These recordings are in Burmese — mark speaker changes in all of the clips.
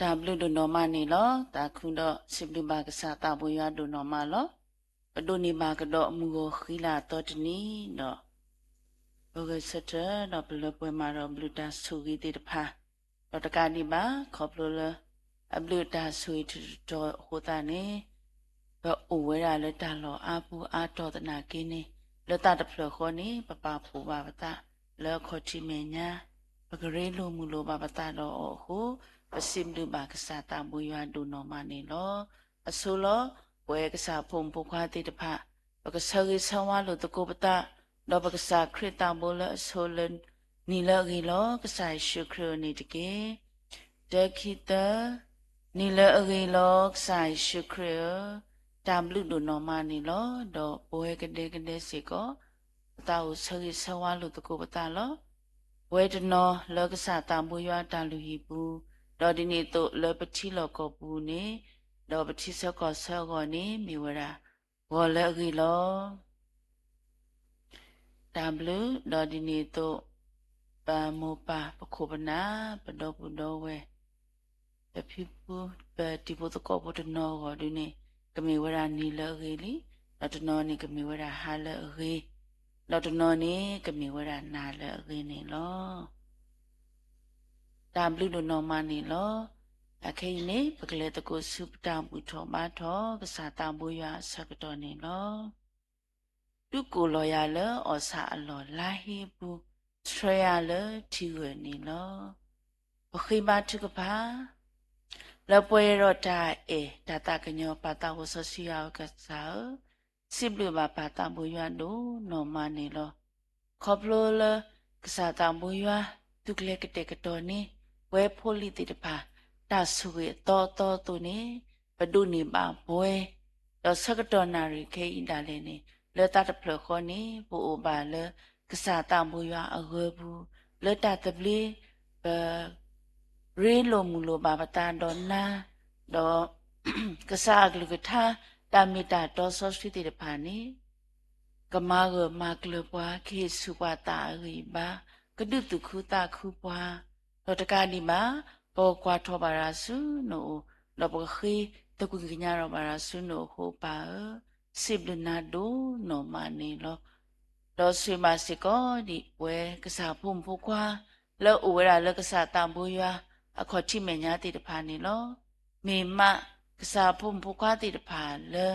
Speaker 1: ဒါဘလူဒိုနော်မနီလောဒါခုတော့စစ်ဘလူဘာကစားတာဘွေရဒိုနော်မလောဘဒိုနီဘာကတော့အမှုကိုခီလာတော့တနီတော့ဘောကစတဲ့တော့ဘလပွဲမှာတော့ဘလူတာဆူကြီးတဲ့တဖာတော့တကဒီပါခေါပလိုလအဘလူတာဆူတော့ဟိုတာနေတော့အိုဝဲရလက်တာလောအပူအာတော်တနာကင်းနေလက်တာတဖလခေါ်နေပပဖူပါပတာလောခေါ်ချီမညာပကရေလိုမူလိုပါပတာတော့ဟိုပစိမလူဘာကစားတာဘွေရဒိုနော်မနီလောအဆိုလောဝဲကစားဖုံပုခွားတဲ့တဖာပကဆရီဆောင်းဝါလို့တကိုပတာတော့ပကစားခရစ်တာဘိုလအဆိုလန်နီလဂီလောကစားရှုခရနီတကေဒခိတာနီလအဂီလောကစားရှုခရတာဘလူဒိုနော်မနီလောတော့ဘွဲကတဲ့ကတဲ့စီကောတာကိုဆရီဆောင်းဝါလို့တကိုပတာလောဝဲတနော်လောကစားတာဘွေရတာလူဟီဘူးတော့ဒီနေ့တော့လောပတိလောကောပူနေတော့ပတိစကောဆောကောနေမိဝရာဝလဂီလော W တော့ဒီနေ့တော့ပါမောပါပခုပနာပဒောပုဒောဝဲတဖိပူပတိပုတကောပတနောကောဒီနေ့ကမေဝရာနီလဂီလီတော့တနောနေကမေဝရာဟာလဂီတော့တနောနေကမေဝရာနာလဂီနေလော W လို့နော်မနေလောအခင်းနေပကလေးတကူစုပတာဘူးထောမထောကစားတာဘူးရဆကတော်နေလောတုကိုလောရလဩစာအလောလာဟေဘူးထရရလတီဝနေလောဘခိမတုကပါလပွဲရတာဒါတာကညောပါတာဝဆစီယောကစားစိဘလဘပါတာဘူးရလို့နော်မနေလောခေါပလိုလကစားတာဘူးရတုကလေကတဲ့ကတော်နေဝဲဖိုလီတိတပါတာဆုရတော်သူနေဘဒုနေပါဘွဲတော့ဆကတော်နာရီခဲအင်တာလေနေလေတာတဖလခေါနေဘူအိုပါလကစားတာဘူးရအဂေဘူးလေတာတပလီရေလိုမူလိုပါပတာတော့နာတော့ကစားကလူကထားတာမီတာတော့ဆော့စတီတပါနေကမာကမာကလပွားခေစုပွားတာရီပါကဒုတုခုတာခုပွားတော့တကဒီမှာပေါ်ကွာထောပါရာစုနိုတော့ဘခိတကုကညာရောပါရာစုနိုဟိုပါစိဘလနာဒိုနိုမနေလောတော့ဆွေမစကောဒီဝဲကစားဖုံဖုခွာလောဝဲရလကစားတံဘူရွာအခေါ်ချိမညာတိတဖာနေလောမေမကစားဖုံဖုခွာတိတဖာလေ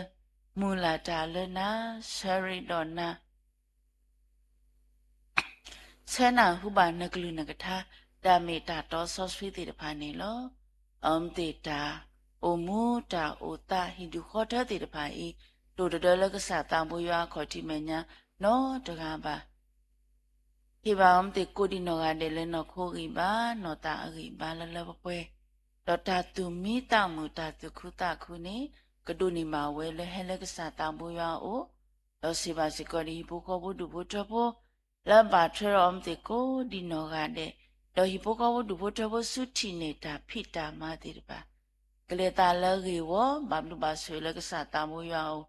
Speaker 1: မူလာတာလနာဆရီဒေါနာဆနာဟုဘာနကလူနကထာဒါမေတာတော့ဆော့ဆွေတိတဖာနေလောအမ်တေတာအိုမူတာအိုတာဟိန္ဒူခေါ်တဲ့တိတဖာဤတို့တော်လကစားတံဘူရွာခေါ်ချိမညာနောတကားပါဒီဘာအမ်တေကိုဒီနောကတဲ့လဲနောခိုးကြီးပါနောတာအကြီးပါလလပွဲတော့တာသူမိတမှုတာသူခုတာခုနေကဒုနေမှာဝဲလဲဟဲလကစားတံဘူရွာအိုတော့စီပါစီကောဒီဘူကောဘူဒူဘူထဘောလဘာထရောအမ်တေကိုဒီနောကတဲ့တော့ဟိဘူကောဘူဒူဘူထဘောစုတီနေတာဖိတာမတိတပါကလေတာလကြီးဝဘာလူပါဆွေလကစားတံဘူရွာအို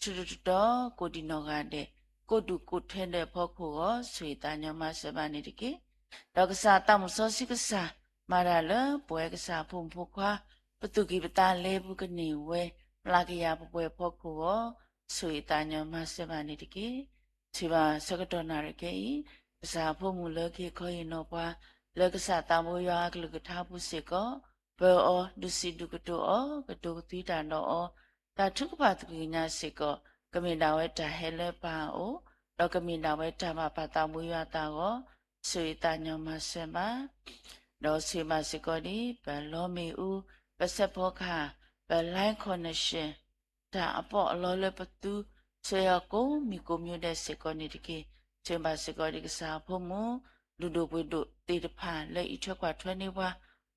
Speaker 1: ချူတူတော့ကိုဒီနောကတဲ့ကိုတုကိုထဲတဲ့ဖို့ကိုဆွေတညမစပါနေတကေတော့ကစားတမစောစီကစားမာရလပွဲကစားဖုံဖုခွာပတုကိပတာလဲဘူးကနေဝဲလာကရပွဲဖို့ကိုဆွေတညမစပါနေတကေချီပါစကတော်နာရကေကစားဖုံမူလကေခေါ်ရင်တော့ပွားလကစားတမရွာကလကထားဘူးစေကောဘောဒုစီဒုကတောကတောတိတာတော့တာထုကပါတကိညာစေကောကမင်တာဝဲတာဟဲလဲပါအိုတော့ကမင်တာဝဲတာမပါတာမွေးရတာကိုဆွေတညမဆမတော့ဆွေမစကောဒီဘလောမီဦးပစဖောခဘလိုင်းကော်နရှင်တာအပေါ်အလောလပတူဆွေရကိုမီကိုမျိုးတဲ့စကောနေတကေဆွေမစကောဒီကစားဖို့မလူတို့ပွေတို့တေတဖာလက်ဤထွက်ကွာထွက်နေပါ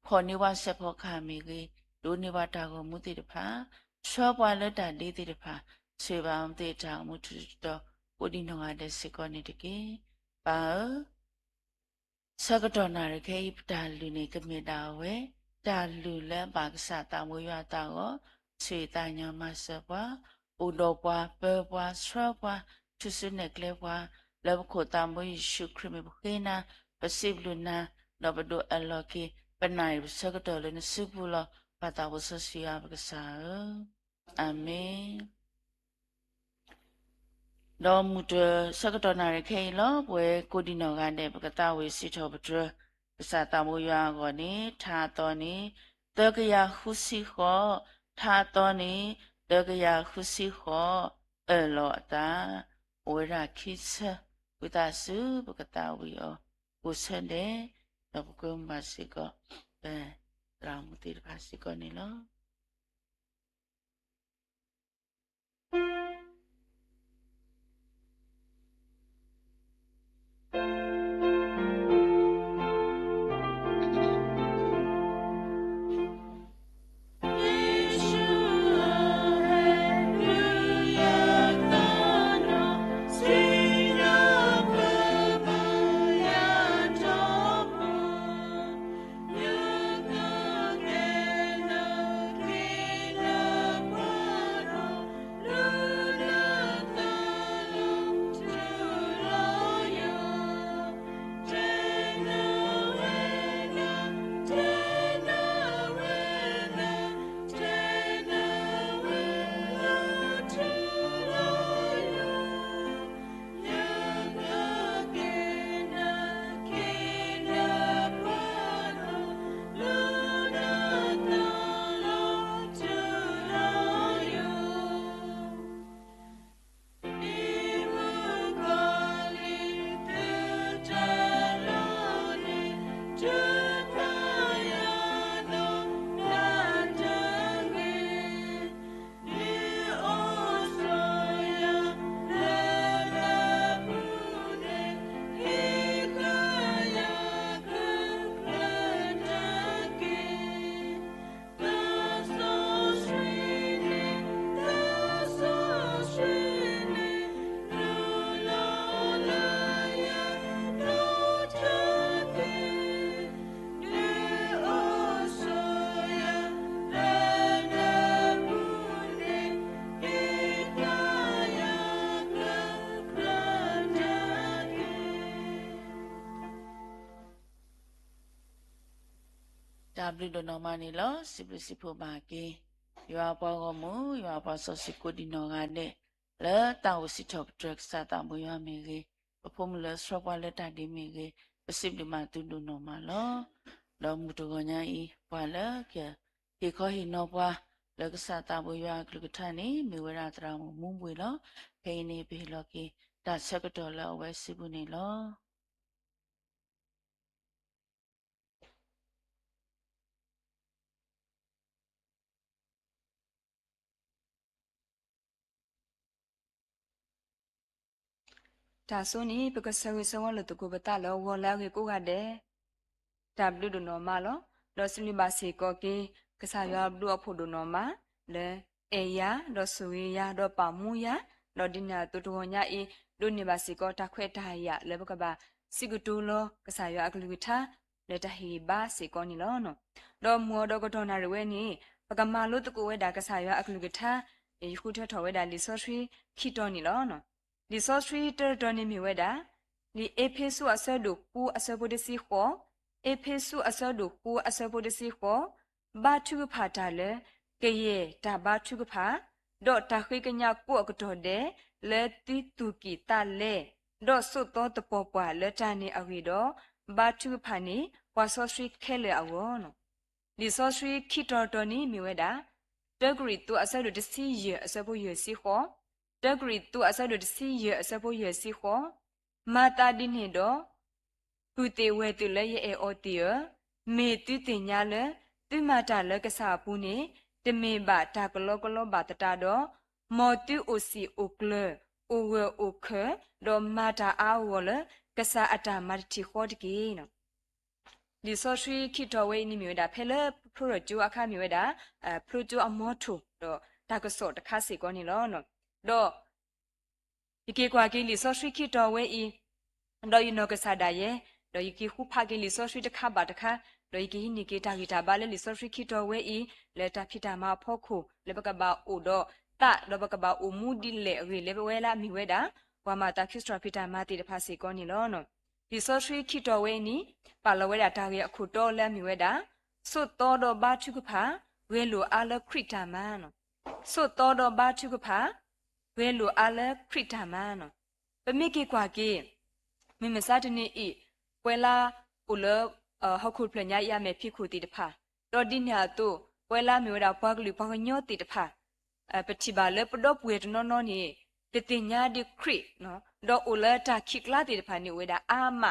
Speaker 1: ခေါ်နေပါဆက်ဖောခမီကြီးဒိုနေပါတာကိုမူတေတဖာချောပွားလက်တာလေးတေတဖာဆွေပါအောင်တေတာမှုတူတော့ကိုဒီနောငါတဲ့စကောနေတကေပါစကတော်နာရခေပတာလူနေကမေတာဝဲတာလူလဲပါကစားတာမွေရတာကိုဆွေတညမဆပွားဥတော်ပွားပေပွားဆွပွားသူစနေကလေပွားလောခိုတာမွေရှုခရမေဘခေနာပစိဘလူနာလောဘဒိုအလော်ကေပနိုင်စကတော်လည်းစုပူလောပါတာဝဆစီယာပကစားအာမင်တော့မူတစကတော်နာရခေလောပွဲကိုဒီနောကတဲ့ပကတဝေစီထောပဒရပစာတမူရွာကိုနေထာတော်နေတကရခုစီခောထာတော်နေတကရခုစီခောအလောတာဝရခိစဝိတဆုပကတဝေယောကိုဆန်တဲ့တော့ကုမစီကောတရာမတိပါစီကောနေလော W တို့နော်မနေလောစီပစီဖို့ပါကေရွာပေါ်ကမူရွာပေါ်ဆောစီကိုဒီနော်ကတဲ့လဲတောင်စီထော့ဒရက်စာတာမွေရမေကေပဖို့မလဲစရပွားလက်တာဒီမေကေပစိပလီမာတူတို့နော်မလောလောမူတကညာဤပွာလဲကေဒီခေါ်ဟိနော်ပွားလကစားတာဘွေရွာကလကထန်နေမေဝရတရာမုံဘွေလောဖေးနေပေလောကေဒါဆက်ကတော့လောဝဲစီဘူးနေလော
Speaker 2: ဒါဆိုနေပကဆဝေဆဝလတကူပတလောဝလာကေကိုကတဲ့ဒါဘလူဒနော်မလောလောစလီဘာစီကိုကေကဆာရဘလူအဖို့ဒနော်မလဲအေယာလောဆူယာလောပါမူယာလောဒီနာတူတော်ညာဤဒုနေဘာစီကိုတခွဲတာရလဲဘကဘာစီကူတူလောကဆာရအကလူထာလက်တဟီဘာစီကိုနီလောနော်လောမောဒကတော်နာရဝဲနီပကမာလို့တကူဝဲဒါကဆာရအကလူထာယခုထထော်ဝဲဒါလီဆော့ထရီခီတော်နီလောနော်လီဆော့ထရီတတော်နီမီဝဲဒါလီအေဖေဆူအဆဒုပူအဆဘဒစီခောအေဖေဆူအဆဒုပူအဆဘဒစီခောဘာထုဖာတာလေကေယေဒါဘာထုဖာဒေါ်တာခိကညာကိုအကတော်တဲ့လေတီတူကီတာလေဒေါ်ဆုတော်တပေါ်ပွားလက်တန်နေအဝီတော့ဘာထုဖာနေဝါဆော့ထရီခဲလေအဝေါ်နော်လီဆော့ထရီခီတော်တော်နီမီဝဲဒါတဂရီတူအဆဒုတစီယေအဆဘယေစီခောတဂရီတူအဆဒုတစီယေအဆဘယေစီခောမာတာဒီနေတော့သူတေဝဲတူလဲရဲ့အော်တီယမေတူတင်ညာလဲသူမာတာလဲကစားပူနေတမေဘာတာကလောကလောဘာတတာတော့မော်တူအိုစီအိုကလအိုဝဲအိုခဲတော့မာတာအာဝလဲကစားအတာမာတီခေါ်တကေနော်ဒီဆိုရှိခိတော်ဝဲနိမြဒါဖဲလဲပရိုဂျူအခါမြဝဲဒါပရိုဂျူအမောထုတော့တာကစောတခါစီကောနေလောနော်တော့ဒီကေကွာကေလီဆိုရှိခိတော်ဝဲဤတော့ယနောကစားဒါရဲ့တော့ယကိခုဖာကေလီဆိုရှိတခါဘာတခါတော့ယကိနိကေတာဂီတာဘာလဲလီဆိုရှိခိတော်ဝဲဤလက်တာဖိတာမဖော့ခုလေဘကဘာအိုတော့တာတော့ဘကဘာအိုမူဒီလေအဝေလေဝဲလာမိဝဲတာဝါမာတာခရစ်စထဖိတာမတီတဖာစီကောနေလောနော်ဒီဆိုရှိခိတော်ဝဲနီပါလဝဲတာတာရဲ့အခုတော့လဲမိဝဲတာစွတ်တော်တော့ဘာချုကဖာဝဲလိုအာလခရစ်တာမနော်စွတ်တော်တော့ဘာချုကဖာဝဲလိုအာလခရစ်တာမနော်ပမိကေကွာကေမိမစားတနေဤပွဲလာဥလဟခုပလညာရမယ်ဖြစ်ခုတီတဖာတော်ဒီညာတို့ပွဲလာမျိုးတာပွားကလူပွားညောတီတဖာပတိပါလေပတော့ပွေတနော်နော်နေတတင်ညာဒီခရစ်နော်တော့ဥလတာခိကလာတီတဖာနေဝဲတာအာမ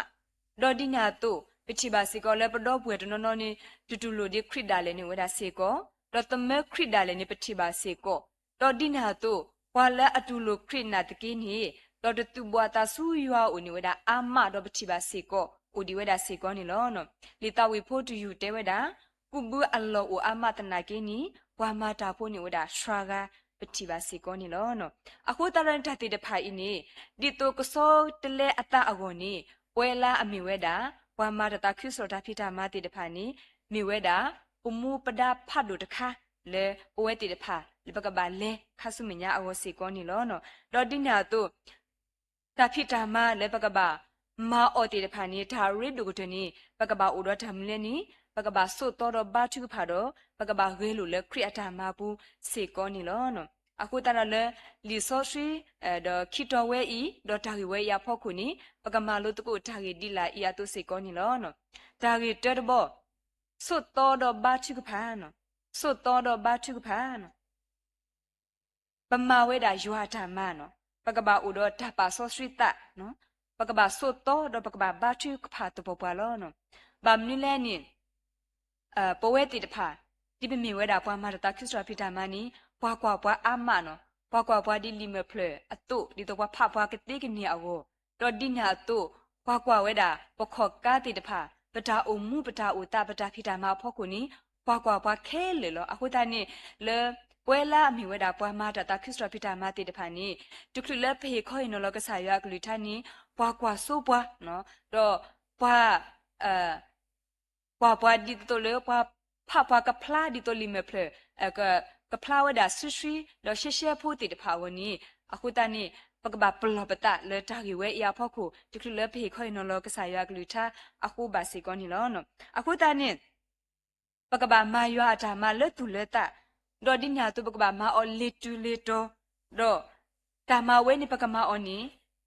Speaker 2: တော်ဒီညာတို့ပတိပါစီကောလေပတော့ပွေတနော်နော်နေတူတူလိုဒီခရစ်ဒါလေနေဝဲတာစေကောတော့တမဲခရစ်ဒါလေနေပတိပါစေကောတော်ဒီညာတို့ဘွာလာအတူလိုခရစ်နာတကိနေတော့တူဘွာတာဆူယွာဦးနေဝဲတာအာမတော့ပတိပါစေကောအိုဒီဝဲတာစေကောနေလောနော်လီတာဝေဖို့တူယူတဲဝဲတာကုဘူအလောအိုအာမတနာကိနီဘွာမာတာဖို့နေဝဲတာရှရာကပတိပါစေကောနေလောနော်အခုတရန်တတိတဖိုင်အင်းဒီတိုကစောတလဲအတာအကောနေပွဲလာအမိဝဲတာဘွာမာတာခရစ်စောတာဖိတာမာတိတဖိုင်နီမိဝဲတာပမှုပဒဖတ်တို့တခါလေပဝဲတိတဖာလေပကဘာလေခါဆုမညာအဝစေကောနေလောနော်ဒေါ်တိညာတို့တာဖိတာမာလေပကဘာမာအော်တီတဖာနေတာရစ်ဒုကတနီပကဘာဥဒထမ်လဲနီပကဘာဆုတော်တော့ဘာထုဖာတော့ပကဘာဂေလိုလဲခရစ်အတာမာဘူးစေကောနီလောနော်အခုတရလဲလီဆိုရှိဒခိတော်ဝဲဤဒေါ်တာဂီဝဲရဖောက်ခုနီပကမာလို့တကုတာဂီဒီလာဤအတုစေကောနီလောနော်တာဂီတဲတဘောဆုတော်တော့ဘာထုဖာနော်ဆုတော်တော့ဘာထုဖာနော်ပမာဝဲတာယွာတာမနော်ပကဘာဥဒတာပါဆောရှိတနော်ပကဘာဆုတော်တော့ပကဘာဘာထုဖာတပေါ်ပါလောနော်ဗမ်နီလဲနီပဝဲတိတဖာဒီပမီဝဲတာပွားမာတာခရစ်စတဖိတာမနီပွားကွာပွားအာမနော်ပွားကွာပွားဒီလီမဖလေအတုဒီတော့ပွားဖပွားကတိကနီအောတော့ဒီညာတုပွားကွာဝဲတာပခော့ကာတိတဖာပတာအုံမှုပတာဥတာပတာဖိတာမဖောက်ခုနီပွားကွာပွားခဲလေလောအခုတနေ့လေပွဲလာအမီဝဲတာပွားမာတာခရစ်စတဖိတာမတိတဖာနီတုခလလဖေခေါ်နော်လောကဆာရကလူထနီပွားကွာဆိုးပွားနော်တော့ပွားပွားဒီတိုလေပွားဖကဖလာဒီတိုလီမဖလေကဖလာဝဒါဆူရှိတော့ရှေရှေဖို့တိတဖာဝနီအခုတနေ့ပကဘာပလောပတာလေတာကြီးဝဲအရာဖောက်ခုဒီကလဖေခေါ်နော်လောကဆာရကလူထအခုဘာစီကောနီလောနော်အခုတနေ့ ปกบามายัวอาจามาเลตุเลตะดอดิญาตุปกบามาออเลตุเลโตดอตามาเวนี่ปกมาออนี่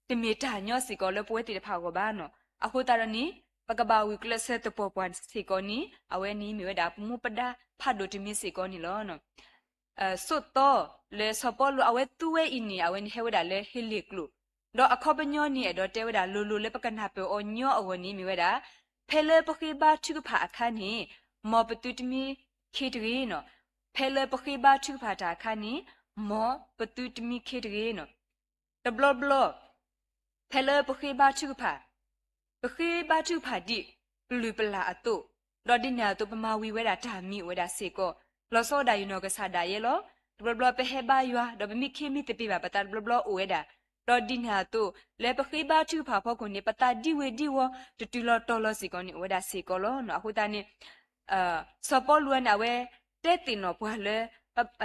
Speaker 2: ติเมตาญอสิกอเลปวยติภาวกบาเนาะอะโคตารนี่ปกบาวิกลเซตปอปวันสิกอนี่อเวนี่มีเวดามุปดาพาโดติมิสิกอนี่ลอเนาะสุดโตเลสปอลูอเวตุเวอินี่อเวนี่เฮเวดาเลเฮลิกลูดออะคอปญอนี่ดอเตเวดาลูลูเลปกันหาเปออญออเวนี่มีเวดาเพเลปกิบาชุกผาอาคานี่มอปตุตมีคิดรีเนาะเพเลปกิบาชุกผาตาคานี่มอปตุตมีคิดรีเนาะตบลอบลอเพเลปกิบาชุกผาปกิบาชุกผาดิปลุปลาอตุดอดินาตุปมาวีเวดาตามีเวดาเซโกลอโซดายูโนกะซาดาเยโลตบลอบลอเปเฮบายัวดอปมีคิมิตปิบาปตาตบลอบลอโอเวดาดอดินาตุเลปกิบาชุกผาพอคนนี่ปตาดิเวดิวตุตุลอตอลอสิกอนี่เวดาเซโกโลเนาะอะคุตานี่สปอลวนเอาเวเตตินอปวาเล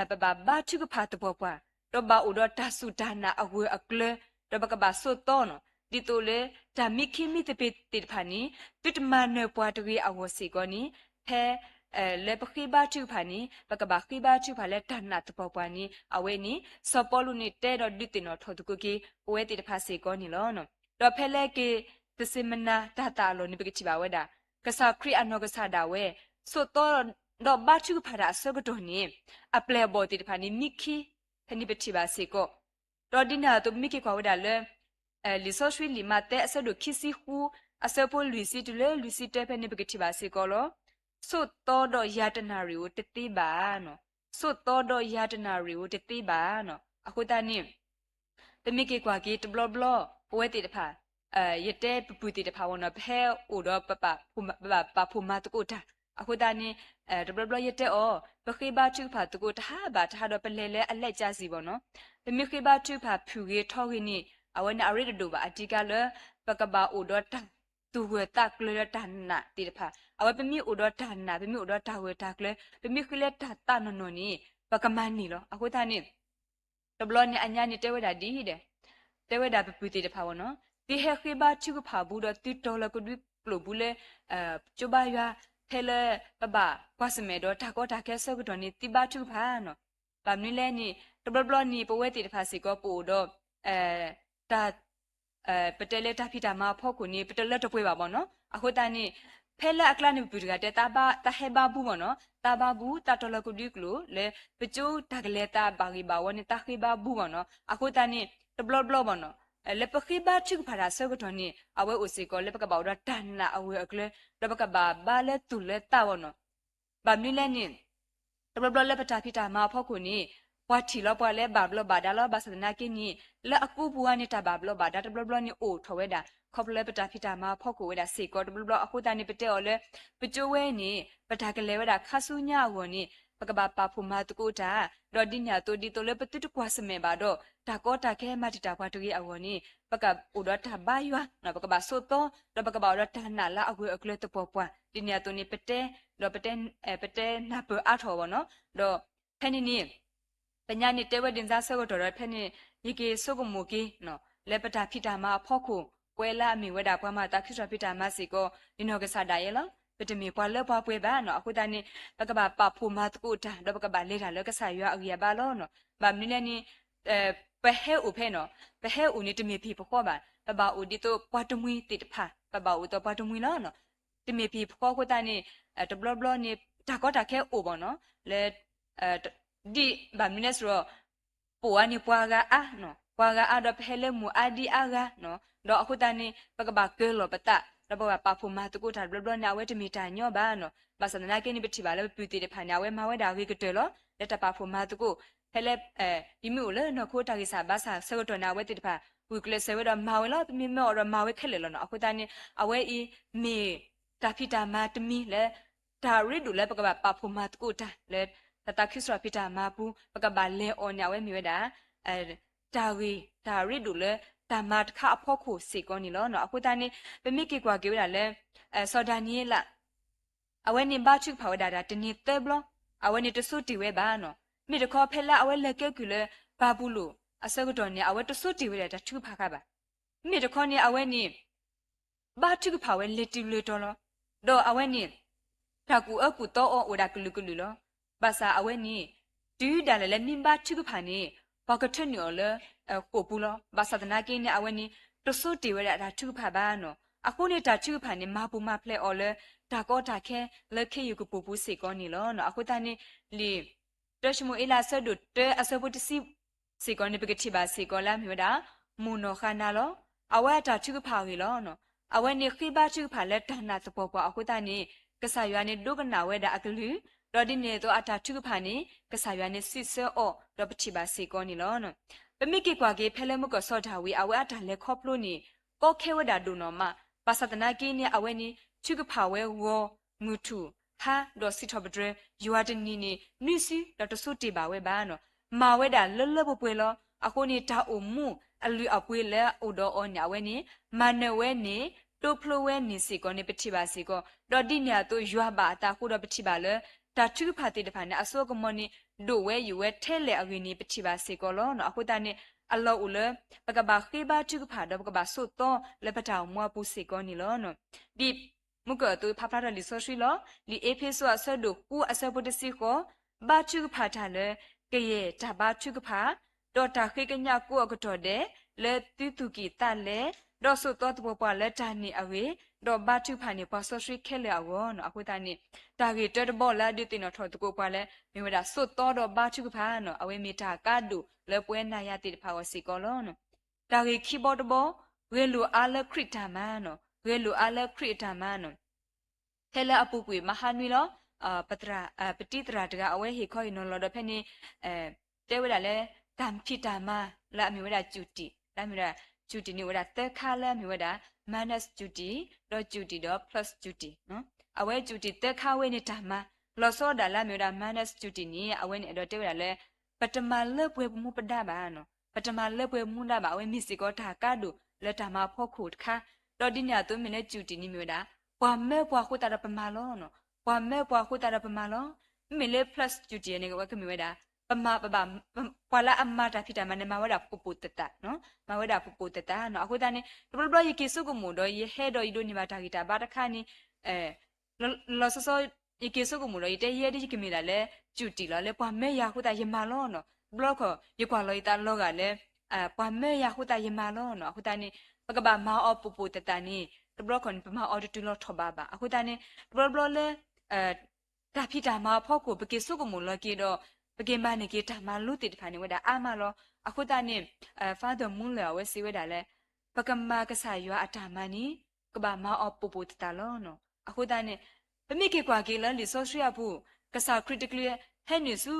Speaker 2: ปะบาชุกพาตปอปวาตบาอุดอตาสุดานาอเวอักเลตบะกบาโซโตนดิโตเลตามิคิมิตเปติดพานีตุตมาเนปวาตรีอวสิกอนีเพเลปခိบาชุพานีปะกบาခိบาชุพาเลตานาตปอปวานีอเวนีสปอลุนีเตดอดิตินอทอตุกุกีโอเวติดพาสิกอนีลอนดอเพเลเกตสิมนาตาตาโลนิปกิชิบาเวดากะสาคริอันอกะสาดาเวสุดโตดอกบ้าชุกพาราสกตัวนี้อัปเลบอติพานิมิคีพนิปฏิบาสิโกดอดินาตุมิคีกว่าดาเลลิโซชวิลิมาเตอสดุคิซิฮูอสโปลุซิตุเลลุซิเตพนิปฏิบาสิโกโลสุดโตดอยาตนาริวตติบาโนสุดโตดอยาตนาริวตติบาโนอะคุตานิตมิคีกว่ากีตบลอบลอปวยติพายเตปุติตภาวนาเพอุดอปะปะภูมาตกุตาอะคุตานีตบลบยเตอปะခိบาชุพาตกุตาบาทาดอเปเลเลอเลจาซีบ่เนาะเปมิခိบาชุพาဖြူเกทอกินี่อเวนะอริดดูบาอติกาเลปะกบาอุดอตาตูเวตากเลตานะติตภาอเวเปมิอุดอตานะเปมิอุดอตาเวตากเลเปมิคิเลตาตานนนนี่ปะกมานี่ลออะคุตานีตบลนี่อัญญานี่เตเวดาดีเดเตเวดาปุติตภาวเนาะဒီဟခိဘာချုဖာဘူးတော့တိတော်လကဒုပလိုဘူးလေကျဘရွာဖဲလေပပကွာစမဲတော့တာကောတာခဲဆောက်တော့နေတိဘာချုဖာနော်ဗမ်နီလဲနီတဘလဘလနီပဝဲတိတဖာစီကောပို့တော့တာပတဲလေတာဖီတာမှာဖောက်ကိုနေပတဲလက်တပွေးပါပေါ့နော်အခုတန်းနေဖဲလက်အကလနေပူတကတဲ့တာဘာတာဟဲဘာဘူးပေါ့နော်တာဘာဘူးတာတော်လကဒုကလိုလေပကျိုးတာကလေးတာဘာဂီဘာဝနေတာခိဘာဘူးပေါ့နော်အခုတန်းနေတဘလဘလပေါ့နော်เลปခိบาชุกพาราเซกตอนี่อเวอุสิโกเลปกะบาดตันนาอเวอกเลเลปกะบาบาเลตุเลตาวเนาะบามนี่แลนี่ตบลเลปตาพิตามาพ่อคุนี่ปวทีลปวเลบาบลบาดาลบาสนากินี่และอกูบัวนี่ตาบาบลบาดาตบลนี่โอทเวดาขอบเลปตาพิตามาพ่อคุเวดาสิโกตบลอกูตานี่ปเตอเลปจเวนี่ปตากะเลเวดาคาสุญาโวนี่ปกบาปาภูมาตกุตาดอดิญาโตดิโตเลปตุตกวาสเมบาดอตาโกตาแค่มาติตาควาตุกีอวนี่ปกบอุดตาบายัวนะปกบาโซโตดปกบาอุดตานาลาอเวอเกเลตปอปวดิญาโตนี่ปเตดอปเตนาเปอาทอวเนาะดอแพนี่นี่ปัญญานี่เตวดินซาเซกตอแพนี่ยิเกโซกโมกีเนาะเลปตาพิตามาพ่อคูกวยลามีเวดาความาตาคิสราพิตามาสิโกดินโอกซาดาเยลปตมีกว่าเลปป่วยบ้านเนาะအခုตานี่ปกบาปาภูมาตกุตาดอปกบาเลทาเลกษายัวอริยบาลอเนาะบามนี่แลนี่ปะเฮอุเพเนาะปะเฮอุนี่ตมีพีพขอบ้านปะบาอุดิโตปวาตมุยติดพาปะบาอุโตปวาตมุยลอเนาะตมีพีพขอกูตานี่ตบลบลนี่ตาก็ตาแค่อุบ่เนาะเลดิบามนี่แลสโรปัวนี่ปัวกาอะเนาะปัวกาอะดอปเฮเลมูอะดีอะกาเนาะดอအခုตานี่ปกบาเกลอปะตะระบบปาภูมาตกุตาบลบลนาเวตมีตาญอบ้านเนาะบาสนาเกนี่ปฏิบาเลปุติเดพานาเวมาเวดาเวกเตลอเลตปาภูมาตกุဟဲလေဒီမျိုးလေနော်ခိုးတာကိစားဘာသာဆေဝတော်နာဝဲတိတဖာဝီကလဆေဝတော်မာဝဲလာမီမော်ရမာဝဲခက်လေလောနော်အခုတန်းအဝဲဤမေတာဖီတာမာတမီလေဒါရီဒူလေပကဘာပဖူမာတကူတာလေတတခိစရဖီတာမာပူပကဘာလေအောညာဝဲမြဝဲတာဒါရီဒူလေတာမာတခအဖို့ခုစေကောနီလောနော်အခုတန်းပမိကေကွာကေဝဲတာလေစောဒာနီလာအဝဲနေဘာချုဖော်ဒါတနေတဲဘလအဝဲနေတဆုတီဝဲဘာနော်မိတခေါ်ဖဲလာအဝဲလက်ကဲကူလေဘာဘူးလို့အစကတော်နေအဝဲတဆုတီဝဲတာထုဖာခပါမိတခေါ်နေအဝဲနေဘာထုဖာဝဲလက်တီလေတော်လောတော့အဝဲနေ တာကူအကူတော့အိုဒါကလူကလူလောဘာသာအဝဲနီတူးဒါလည်းနင်ဘာချုကဖာနေဘာကထညောလေကိုပူလောဘာသာတနာကင်းနေအဝဲနီတဆုတီဝဲဒါချုကဖာဘာနော်အခုနေတာချုကဖာနေမပူမဖလဲအော်လေဒါကောတာခဲလက်ခေယူကပူပူစေကောနီလောနော်အခုတန်းနေလီတရှမူအီလာဆဒုတဲအစပုတစီစေကောနေပကတိပါစေကောလာမြေဒါမူနောခနာလောအဝဲတာချုကဖာဝီလောနော်အဝဲနေခိဘာချုကဖာလက်တနာစပေါ်ပေါ်အခုတန်းနေကဆာရွာနေဒုကနာဝဲဒါအကလူတော်ဒီနေတော့အတာချုကဖာနေကဆာရွာနေစစ်စောအောတော့ပတိပါစေကောနီလောနော်ပမိကေကွာကေဖဲလဲမှုကစောတာဝီအဝဲအတာလက်ခေါပလို့နေကောခဲဝဒါဒုနော်မပါစတနာကင်းနေအဝဲနေချုကဖာဝဲဝငူထုဟာဒေါ်စီထောပဒရယူအတနီနေနွီစီဒေါ်တဆုတီပါဝဲဘာနော်မာဝဲဒါလလပပွေလောအခုနေတာအုံမှုအလူအပွေလဲအိုဒေါ်အောညာဝဲနေမနဝဲနေတိုဖလိုဝဲနေစီကောနေပတိပါစီကောဒေါ်ဒီညာတို့ရွာပါတာခုတော့ပတိပါလဲတာချုဖာတိတဖာနေအစောကမနီဒိုဝဲယူဝဲထဲလေအဝင်းနေပတိပါစီကောလောနော်အခုတနေအလောဦးလေပကဘာခေဘာချုဖာတော့ပကဘာဆုတော့လေပတောင်မွားပူစီကောနီလောနော်ဒီမုကတူဖာဖလာလီဆိုရှိလောလီအေဖေဆိုအဆဒုကူအဆပုတစီကိုဘာချုဖာထားလေကရဲ့တဘာချုဖာတော့တာခေကညာကိုအကတော်တဲ့လေတိတူကီတလေတော့ဆုတော့တပပွားလက်တာနေအဝေတော့ဘာချုဖာနေပါဆိုရှိခဲလေအောနော်အခုတနေတာဂီတက်ဘောလာဒီတင်တော့တကိုပွားလဲမြေဝဒါဆုတော့ဘာချုဖာနော်အဝေမီတာကဒုလေပွဲနာရတိတဖာဝစီကောလောနော်တာဂီခီဘော့တဘောဝေလူအားလခရစ်တာမန်နော်ဝေလူအားလခရစ်တာမန်နော်ဟဲလာအပူကွေမဟာနွီလောပတရာပတိတရာတကအဝဲဟေခေါ်နော်လောတော့ဖဲနေတဲဝဲတာလဲတမ်ခိတာမလာမြေဝဒါကျူတီလာမြေဝဒါကျူတီနေဝဒါတက်ခါလာမြေဝဒါ minus ကျူတီတော့ကျူတီတော့ plus ကျူတီနော်အဝဲကျူတီတက်ခါဝဲနေတာမလောစောဒါလာမြေဝဒါ minus ကျူတီနေအဝဲနေတော့တဲဝဲတာလဲပတမလက်ပွဲမှုပဒပါနော်ပတမလက်ပွဲမှုဒါပါအဝဲမစ်စီကောတာကဒုလက်တာမဖောက်ခုတခါတော့ဒီညာသွင်းမနေကျူတီနေမြေဝဒါပွာမဲပွာခုတာပမာလောနော်ပွာမဲပွာခုတာပမာလောမီလေ plus ကျူတီနေကဝကမြေဝဒါပမာပပပွာလာအမတာဖြစ်တာမနေမဝဒါပူပူတတနော်မဝဒါပူပူတတနော်အခုတန်းနေဘလဘလယကိစုကမှုတော့ယဟဲတော့ဤတို့ညီမတာဂီတာဘာတခါနေလောဆဆောယကိစုကမှုတော့ဤတရဲဒီကမီလာလဲကျူတီလာလဲပွာမဲရခုတာယမလောနော်ဘလော့ခယကွာလောဤတာလောကလဲပွာမဲရခုတာယမလောနော်အခုတန်းနေပကဘာမောအပူပူတတနေတဘလခွန်ပမာအော်ဒတူလောထဘာဘာအခုတန်းနေဘလဘလလဲတာဖြစ်တာမဖောက်ကိုပကိစုကမှုလောကီတော့ပကေမနေကေတာမလူတိတဖာနေဝဒါအာမလောအခုတနေဖာဒမွန်လောဝဲစီဝဲတာလဲပကမကဆာရွာအတာမနီကဘာမအောပပူတတလောနော်အခုတနေပမိကေကွာကေလလီဆိုရှီယဘူးကဆာခရစ်တကလီဟဲနေစု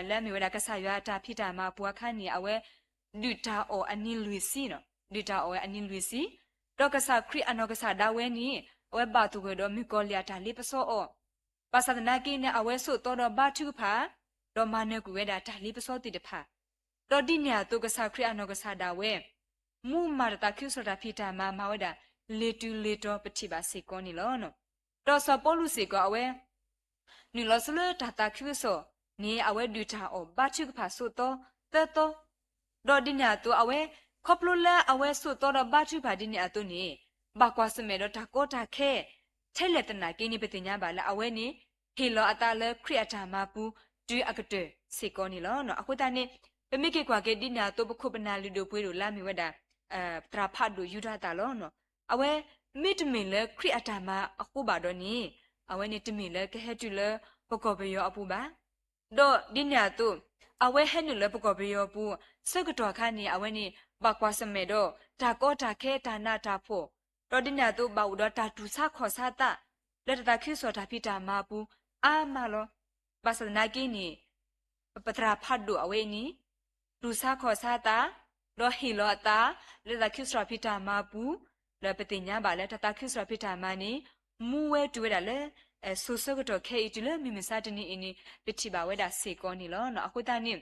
Speaker 2: လဲမီဝဒါကဆာရွာအတာဖိတာမပွားခန်းနေအဝဲလူတာအောအနီလူစီနော်လူတာအောအနီလူစီတော့ကဆာခရစ်အနောကဆာဒါဝဲနီအဝဲဘာတူကတော့မီကောလီယာတာလေးပစောအောပါစဒနာကိနေအဝဲဆုတော့ဘာထုဖာတော့မနကူဝဲတာဒါလေးပစောတိတဖာတော့ဒီညာတုကဆာခရအနောကဆာဒါဝဲမူမာတာကျုစတာဖီတာမဝဲတာလေတူလေတော့ပတိပါစေကောနီလောနော်တော့စပေါ်လူစီကောအဝဲနီလောဆလတာကျုစောနေအဝဲဒူတာအောဘာချုကဖာဆုတော့တဲတော့တော့ဒီညာတုအဝဲခေါပလူလာအဝဲဆုတော့ဘာချုဖာဒီညာတုနေဘာကွာစမဲတော့တာကောတာခဲထဲလက်တနာကိနေပတိညာပါလာအဝဲနေဟီလောအတာလဲခရအတာမပူဒီအကတဲ့စေကောနီလောနော်အခုတနေ့ပမိကေကွာကေဒီနာတော့ပခုပနာလူတို့ပွေးတို့လာမီဝဒါတရာဖတ်တို့ယူဒတာလောနော်အဝဲမိတမင်လဲခရအတာမအခုပါတော့နီအဝဲနေတမင်လဲကဟဲတူလဲပကောဘေယောအပူပါတော့ဒီညာတော့အဝဲဟဲနုလဲပကောဘေယောပူစကတော်ခါနေအဝဲနေဘကွာစမဲတော့ဒါကောတာခဲတာနာတာဖို့တော့ဒီညာတော့ဘာဦးတော့တာတူစာခေါ်စာတာလက်တတာခိစောတာဖိတာမပူအာမလောဘာစနာကိနီပတရာဖတ်ဒူအဝဲနီဒူစာခေါ်စာတာတော့ဟီလောတာလက်တခိစရာဖိတာမပူလက်ပတိညာပါလက်တတာခိစရာဖိတာမနီမူဝဲတူရလဲဆူဆကတော့ခဲတူလဲမိမစာတနီအင်းပတိပါဝဲတာစေကောနီလောနော်အခုတနေ့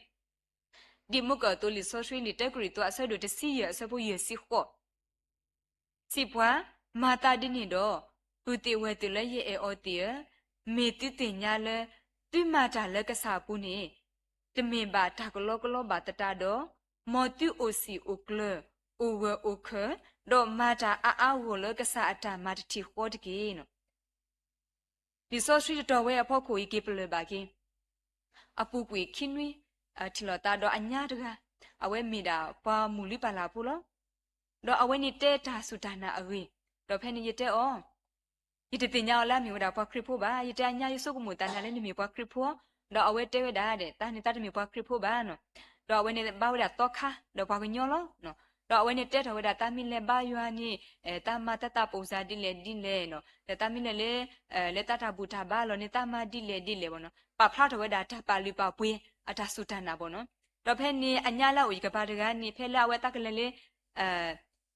Speaker 2: ဒီမုကတိုလီဆိုရှယ်လီတက်ဂရီတော့အဆဒူတစီရအဆဖို့ရစီခေါ်စီပွားမာတာဒီနီတော့သူတေဝဲတူလဲရေအော်တီမေတိတင်ညာလဲတိမာတာလက်ကစားပူနေတမင်ပါတာကလောကလောပါတတာတော့မော်တူအိုစီအိုကလအိုဝဲအိုခတော့မာတာအာဝလကစားအတာမာတတီခေါ်တကေနော် ဒီဆော့ရှိတော်ဝဲအဖို့ကိုကြီးပလပါကင်းအပူကွေခင်းဝီထီလတာတော့အညာတကအဝဲမီတာပွားမူလိပါလာဘူးလို့တော့အဝဲနေတဲ့တာဆူတာနာအဝေးတော့ဖဲနေရတဲ့အော်ယတတင်ညာလာမီဝဒါပွားခရဖို့ပါယတညာရဆုကမူတန်နာလည်းနေမီပွားခရဖို့တော့အဝဲတဲဝဲတာတဲ့တာနေတာတမီပွားခရဖို့ပါနော်တော့အဝဲနေဘာဝဒါတော့ခါတော့ပွားကညောလို့နော်တော့အဝဲနေတဲ့တော်ဝဒါတာမီလဲဘာယွာနီတာမတတပုံစာဒီလေနော်တာမီလဲလေတတဘူတာဘာလို့နေတာမဒီလေဘောနော်ပဖလာတော်ဝဒါတာပါလီပါပွေးအတာဆူတနာဘောနော်တော့ဖဲနေအညာလောက်ဝီကပါတကနေဖဲလာဝဲတကလည်းလေ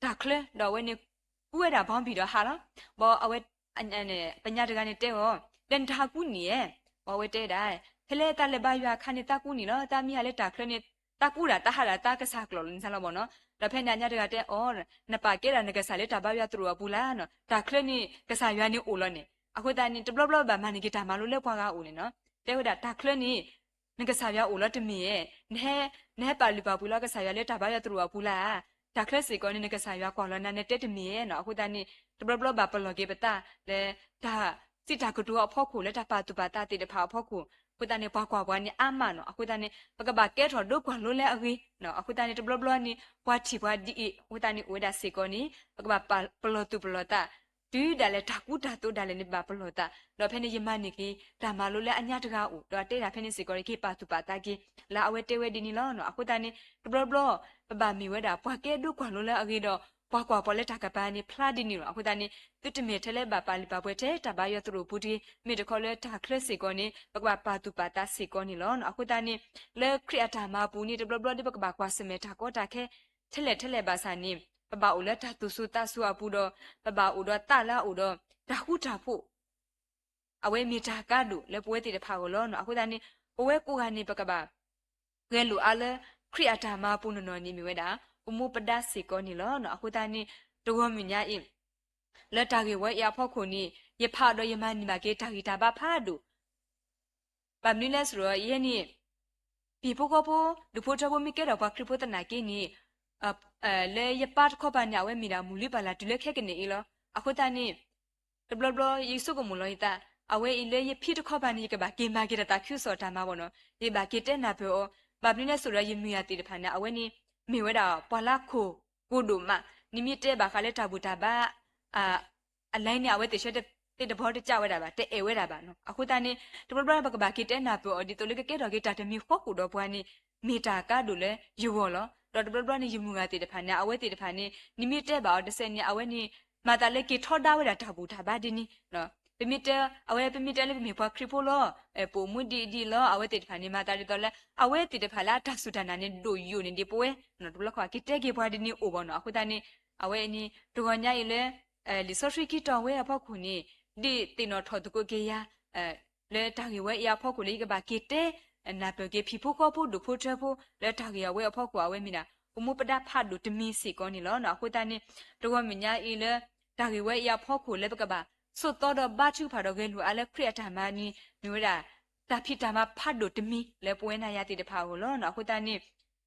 Speaker 2: ဒါခလဲတော့ဝဲနေကူရတာဘောင်းပြီးတော့ဟာလားဘောအဝဲအညာနဲ့ပညာတကနေတဲဟောတန်တာကူနီရဲ့ဘောဝဲတဲတာဖဲလေတလည်းဘာရွာခနဲ့တကူနီနော်တာမီကလည်းဒါခလဲနေတကူတာတဟာတာတကစားကလောလင်းစားလို့ဘောနော်တော့ဖဲညာတကတဲ့အော်နပါကဲတာငကစားလေတဘာရွာသူရဘူးလားနော်ဒါခလဲနေကစားရွာနေအိုလောနေအခုတန်နေတဘလဘလဘာမနေကတာမလို့လက်ဖွာကအိုနေနော်တဲဝဒါဒါခလဲနေနကစားရွာအိုလောတမီရဲ့နဲပါလီပါဘူးလားကစားရွာလေတဘာရွာသူရဘူးလားဒါခလက်စီကောနေကစားရွာကောလနာနဲ့တက်တမီရဲ့နော်အခုတန်းနေတဘလဘလဘာပလော်ကေပတာလေဒါစစ်တာကတူအဖို့ခုလေတာပါတူပါတာတိတဖာအဖို့ခုခုတန်းနေပွားကွာနေအမနော်အခုတန်းနေပကဘာကဲထော်ဒုကွာလို့လဲအဝေးနော်အခုတန်းနေတဘလဘလနေပွားချီပွားဒီအခုတန်းနေဝဒါစီကောနေပကဘာပလော်တူပလော်တာဒီဒါလေတာကူတာတူဒါလေနေပါပလော်တာတော့ဖဲနေယမနေကီဒါမလို့လဲအညာတကားဦးတော့တေးတာဖဲနေစီကောကေပါတူပါတာကီလာအဝဲတေဝဲဒီနီလောနော်အခုတန်းနေတဘလဘလပပမီဝဲတာပွားကဲဒုကွာလို့လဲအကေတော့ပွားကွာပေါ်လက်တာကပန်းနေဖလာဒီနီလောအခုတန်းနေတွတမေထဲလဲပါပါလီပါပွဲထဲတဘာရသူတို့ဘူးဒီမေတခေါ်လဲတာခရက်စီကောနေပကဘာပါတူပါတာစီကောနေလောနော်အခုတန်းနေလဲခရီအတာမပူနေတဘလဘလဒီပကဘာကွာစမေတာကောတာခဲထဲလဲပါစာနေပပဦးလက်တာသူစုတဆူအပူတော့ပပဦးတော့တလာဦးတော့ဒါခုတာဖို့အဝဲမီတာကဒုလဲပွဲတည်တဖာကိုလောနော်အခုတန်းနေအဝဲကိုကနေပကဘာခဲလူအလဲခရီအတာမပူနော်နေမီဝဲတာဥမပဒစီကောနီလောနော်အခုတန်းနေတော့မြညာအိလက်တာကေဝဲရဖို့ခုနီရဖတော့ယမနီမကေတာဂီတာဘာဖာဒုပမ်နီလဲဆိုတော့ယနေ့ปีพวกพ่อดูพวกเจ้าพวกมิเกดอกว่าคริปโตตนาเกนี่လေရပတ်ခောပါညာဝဲမီတာမူလိပါလာဒူလက်ခက်ကနေအီလောအခုတန်နေတဘလဘလယေဆုကမူလောဤတာအဝဲအီလေယဖိတခောပါနေကဘာကေမာကေတာကျူစောတာမှာဘောနော်ဒီဘာကေတဲ့နာဖောဘာပနိနဲ့ဆိုရယမီယာတီတဖာနာအဝဲနေမေဝဲတာပွာလာခိုကိုဒုမနိမိတဲ့ဘာခလက်တာဘူတာဘာအလိုင်းနဲ့အဝဲတရှက်တဲ့တဘောတကြဝဲတာပါတဲ့အဲဝဲတာပါနော်အခုတန်နေတဘလဘလဘာကေတဲ့နာဖောဒီတိုလေကေတော်ကေတာတမီဖောက်ကူတော့ဘွားနေမီတာကဒူလေယူဘောလောတော့ဘလဘလနေယူမူကတေတဖာနေအဝဲတေတဖာနေနိမိတဲ့ပါ10နေအဝဲနေမာတာလက်ကေထောဒါဝဲတာတဘူတာဘာဒီနီနော်ပမီတဲအဝဲပမီတဲလေးပမီဖွာခရီဖိုလောပိုမွဒီလောအဝဲတေတဖာနေမာတာတော်လဲအဝဲတေတဖာလာတာဆူတနာနေဒိုယူနေဒီပွဲနော်ဒလခွာကေတဲကေဖွာဒီနီအိုဘောနော်အခုတန်းနေအဝဲနီဒိုညာရီလဲလီဆိုထရီကီတော်ဝဲအဖောက်ခုနေဒီတင်တော်ထော်တကိုကေယာလဲတာကေဝဲအဖောက်ခုလေးကဘာကေတဲနာပကေဖီဖိုခေါ်ဖို့ဒိုဖိုထဖို့လဲတာကေဝဲအဖောက်ကွာဝဲမီနာอุมุปดาพาดุตมีสิก่อนนี่ล้อเนาะคุตานี่ตัวมิญาอีเลตาเกเวยาพ่อโคเลปกะบาสุดตอดบาชูพาดอกเกลูอะเลครียตามานี่မျိုးดาตาพิตามาพาดุตมีเลป่วยนายาติตะพาโหล้อเนาะคุตานี่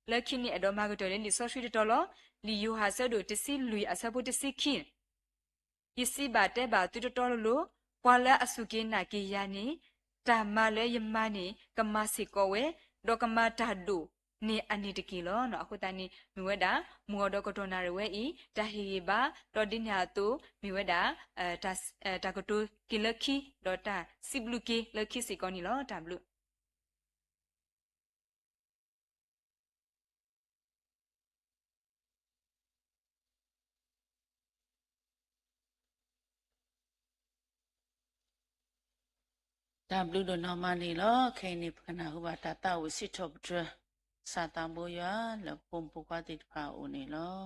Speaker 2: เลคินี่อดอมากะตอเลนี่ซอทรีตอล้อลียูฮาซะดุตสิลุยอะซะบุตสิขินยิสิบาเตบาตุตอโลโลပွာလအစုကေနာကေယာနီတာမလဲယမနီကမစီကောဝဲဒေါကမတာဒူနေအနိတကီလောနော်အခုတန်နီမြဝဲတာမူတော်ကတော်နာရဝဲဤတဟီဘာတော်ဒီညာတူမြဝဲတာတာကတူကီလခီဒေါ်တာစီဘလူကေလခီစီကောနီလောတာဘလူ
Speaker 1: ဒါဘလူးဒနော်မနီလောခိနေပကနာဟုဘာတာတာဝစစ်ထော့ဒရစာတံဘိုရလပုံပကွာတိတဖာဦးနေလော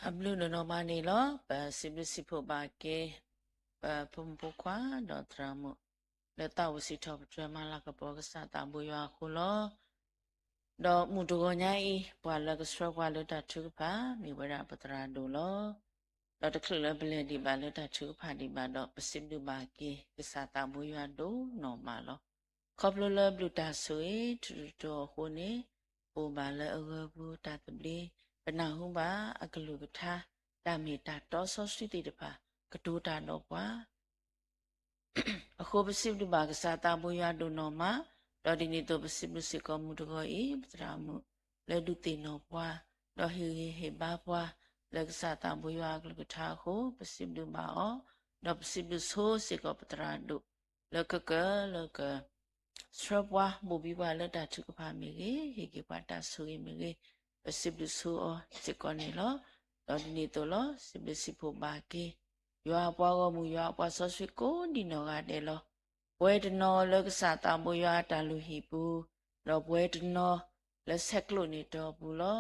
Speaker 1: ablu no no mani lo pa sibisi pho ba ke pa phum pho kwa do tramu le ta wisi tho ptre ma la ka po ka sa ta bu ya khu lo do mu do go nya I bwa la ka sro bwa lo ta thu pha mi wa ra patra do lo do ta khlu le ble di ba lo ta thu pha di ba do pasim du ba ke ka sa ta bu ya do no ma lo khop lo le blu ta sui thu do ho ni po ba le a bu ta ta bli ပနာဟုပါအကလူပထားတာမီတာတောဆောစတိတပါကတူတာတော့ကွာအခုပစိပ္ပပါကစားတာဘူးရဒုနောမှာတော်ဒီနီတော့ပစိပ္ပစိကောမှုတကောဤပတရာမှုလက်ဒုတိနောပွားတော်ဟိဟေဘာပွားလက်ကစားတာဘူးရကလူပထားဟုပစိပ္ပပါအောတော့ပစိပ္ပဆိုစိကောပတရာဒုလက်ကစရပွားမူပြီးပါလက်တာချုကဖာမီဟေကေပါတာဆူမီSiblusu o sikoni lo doni to lo siblusipo ba ke yo apwa go mu yo apwa so swi ko di no ga de lo bwe de no lo ka sa ta mo yo ta lu hi pu lo bwe de no le sek lo ni to pu lo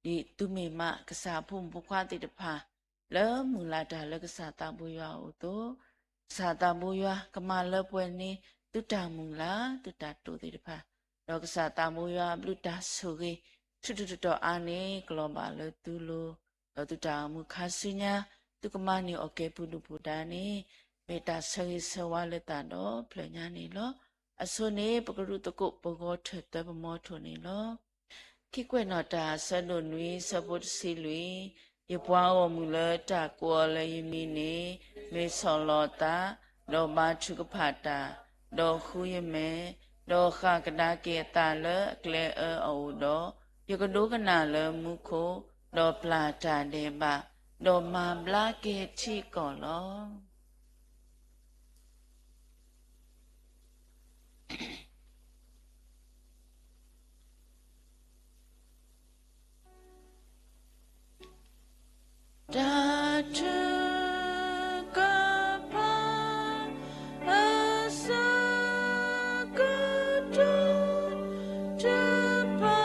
Speaker 1: di tu me ma ka sa phu mu khwa ti de pha le mu la ta le ka sa ta mo yo o to sa ta mo yo ka ma le bwe ni tu ta mu la tu ta to ti de pha lo ka sa ta mo yo blu ta so geทุตอานีกลอบาลตุโลเราตุตามุขาสิญาตุกมานีโอเคปุดุปุดานีเมตาสริสวาลตาโนเพลญานีโลอสุนีปกรุตกุปโกเถตปโมทุนีโลคิกเวนอตาสนุนวิสปุตสิลุยยปวาอมุลตากัวเลยมีนีเมสอลอตาโดมาชุกภาตาโดคุยเมโดขากดาเกตาเลเกลเอาโดยกดูกันนาเลยมุโคดอปลาจาเดบะดอมาบลาเกชิก่อนลอดาทูกะปาอาสกะดูเจปา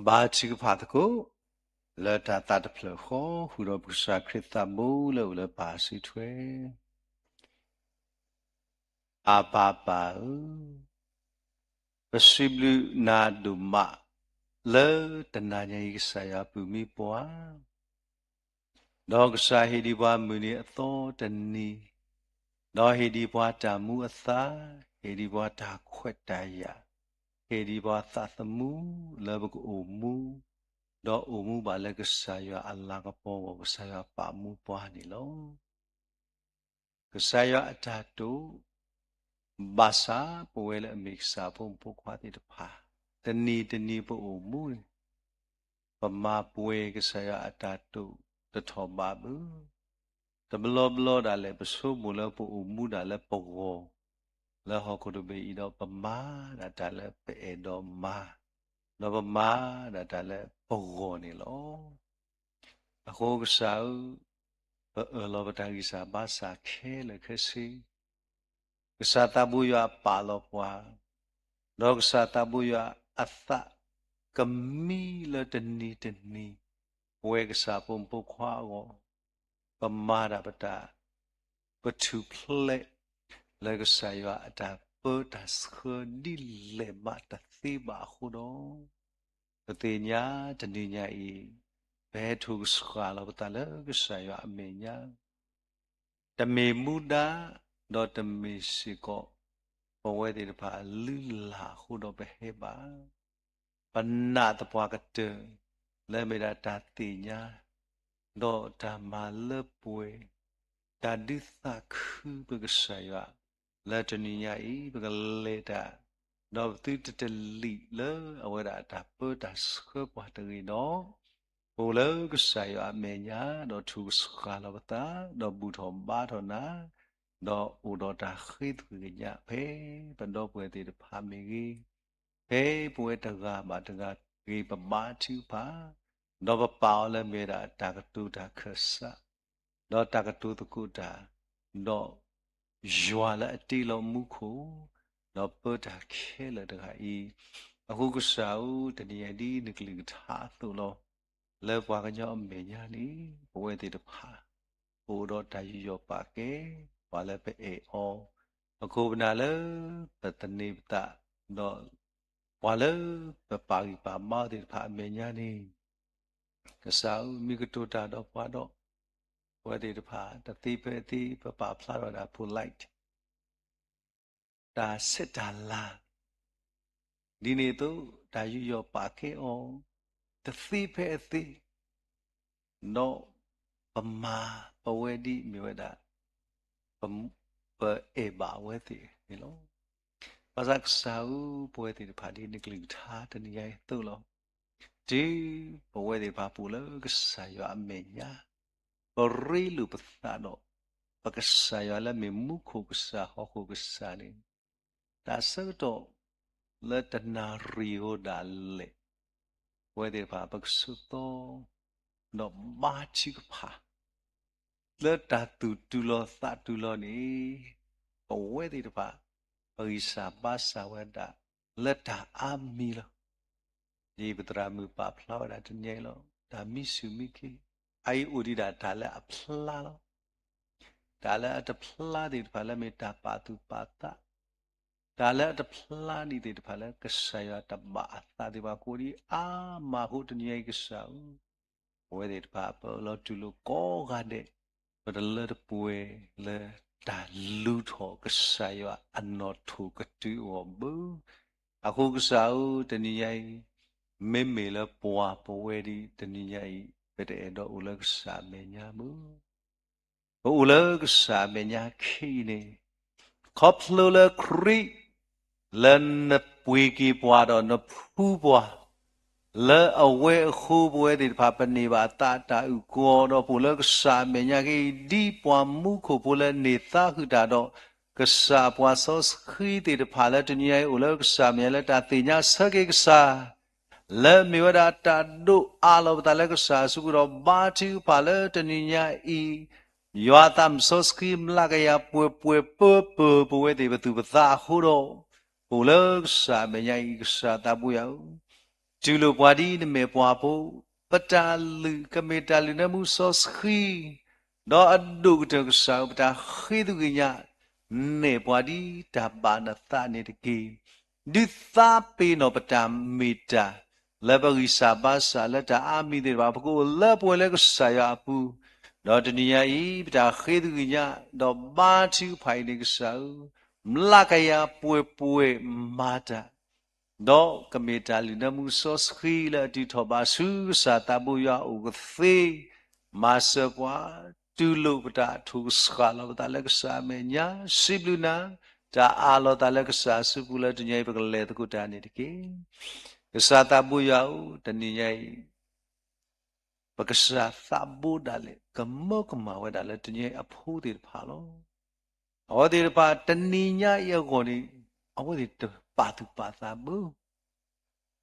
Speaker 3: ba chi pha ta ko le ta ta de phle kho hu ro bu sa khrit ta mu le ba si thwe a ba ba pasiblu na du ma le ta na nya yi sa ya pu mi pwa do ka sa hi di ba mu ni a tho ta ni do hi di ba ta mu a tha hi di ba ta khwet ta ya he di ba tha tha mu le ba ko mu do mu ba le ka sa ya Allah ka po ba sa ya pa mu pwa ni lo ka sa ya ta tu ba sa po we le mi sa po po kwa ti ta pha ta ni po mu pa ma po we ka sa ya ta tu ta tho ba bu ta blo da le pa so mu le po mu da le po go le ho ko do be i do pa ma da le pe e do ma no pa ma da le po go ni lo a ko ka sa lo ba ta gi sa ba sa khe le khe si ka sa ta bu ya pa lo kwa no ka sa ta bu ya a tha ka mi le ta ni ပွဲကစားပုံပုခွာကိုပမာဒပတာပထုဖလက်လေကစားရအတာပတ်တစခဒီလေမတသိပါခုတော့တေညာတနိညာဤဘဲထုစခါလောပတာလေကစားရအမေညာတမေမူတာတော့တမေစီကောဘဝတေတဖာလူလာခုတော့ပဲဟဲပါပနာတပွားကတလဲမေတာတာတိညာတော့ဓမ္မလပွေတာဒိသခုဘကဆယလက်တနိညာဤဘကလေတာတော့သူတတလိလေအဝရတာပတာစခပွားတရီတော့ဘိုလကဆယအမေညာတော့သူစခါလဘတာတော့ဘူထောဘာထောနာတော့ဥဒတာခိတကညာဖေပန်တော့ပွေတေဖာမီကြီးဖေပွေတကားပါတကားဂေပမာသူပါတော့ပပေါလဲမေတာတာကတူတာခဆာတော့တာကတူတကူတာတော့ယွာလာအတီလောမှုခုတော့ပတာခဲလတခါဤအခုကစားဦးတနည်းဒီနကလီထားသူလောလဲပွားကကြောအမေညာနီဘဝတေတဖာဟိုတော့တာယူရောပါကဲဝါလဲပဲအောအခုဘနာလဲပတနေပတာတော့ဝါလဲပပါရီပါမာတေတဖာအမေညာနီကစားဦးမိကတူတာတော့ပွားတော့ဝဲတေတဖာတတိပဲတိပပဖလာတော့တာပူလိုက်ဒါစစ်တာလာဒီနေ့တော့ဒါယူရောပါခဲအောင်တသိပဲအသိနော်ပမာပဝဲဒီမြဝတာပအေဘာဝဲတိဒီလိုပါဇက်ဆာဦးပွဲတိတဖာဒီနိကလီထားတနည်းရဲ့သို့လို့ဒီဘဝတေပါပူလို့ကစားရအမေညာပရိလူပသတော့ပကစားရလာမေမုခုကစားဟောခုကစားနေဒါဆိုတော့လက်တနာရီဟိုဒါလေဝဲတေပါပကဆုတော့တော့မာချီကဖာလက်တာတူလောသတူလောနေဘဝတေပါပရိစာပါစာဝဒလက်တာအာမီလောဒီပတရာမူပါဖလာတာတညဲလောဒါမိစုမိခိအိုင်ဥဒီဒါဒါလည်းအဖလာလောဒါလည်းအတဖလာဒီဖလာမေတာပါတုပါတာဒါလည်းအတဖလာဒီဒီဖလာကဆယတဘာသာဒီဘာကိုဒီအာမဟုတ်တညဲကဆာဝဲဒီပါပလောတူလိုကောကတဲ့ဘဒလတပွေလေဒါလူထောကဆယအနောထုကတူဝဘူးအခုကဆာတညဲမေမေလပွားပဝဲဒီတနိယဤပတဲ့တော့ဥလကစာမေညာမူဥလကစာမေညာခိနေခေါပလလခရီလန်နပွေကီပွားတော့နဖူးပွားလဲအဝဲခုပွဲဒီဖာပနေပါတာတာဥကောတော့ပူလကစာမေညာခိဒီပွားမှုခုပူလနေသာခုတာတော့ကစာပွားစောခီဒီဖာလက်တနိယဥလကစာမေလက်တာတင်ညာဆကေကစာလဲမေဝဒတာဒုအာလောတလကဆာစုရောဘာတိပါလတနိညာဤယောတမ်ဆောစခိမလာကရပွေပွေပပပွေတေဘသူပသာဟုရောဘုလကဆာမညာဤကဆာတပူယောကျူလိုပွားဒီနမေပွားဖို့ပတာလူကမေတာလူနမှုဆောစခိတော့အဒုကတကဆာပတာခိတုကညာနေပွားဒီတဘာနသနေတကေဒီသာပေနောပတာမေတာလဘဂိစာပါစာလက်တာအာမိတေဘာဘကိုလက်ပွဲလဲကဆာယာပူတော့တနိယဤပတာခေသူကညတော့ဘာချူဖိုင်နေကဆာမလာကရပွေပွေမာတာတော့ကမေတာလီနမှုဆောစခီလာတီထောဘာဆူစာတဘူယာဥကသေမာစပွားတူလုပတာထူစခါလဘတာလကဆာမေညာစိဘလူနာတာအာလောတာလကဆာစုပူလာတညိပကလေတကုတာနေတကေကစားတဘူယောတဏိယိပကစားသဘူဒါလေကမောကမဝဒါလေတညိအဖိုးတေဖာလောအောတေပါတဏိညာယောကိုဒီအဝေတပါတုပါသာဘူး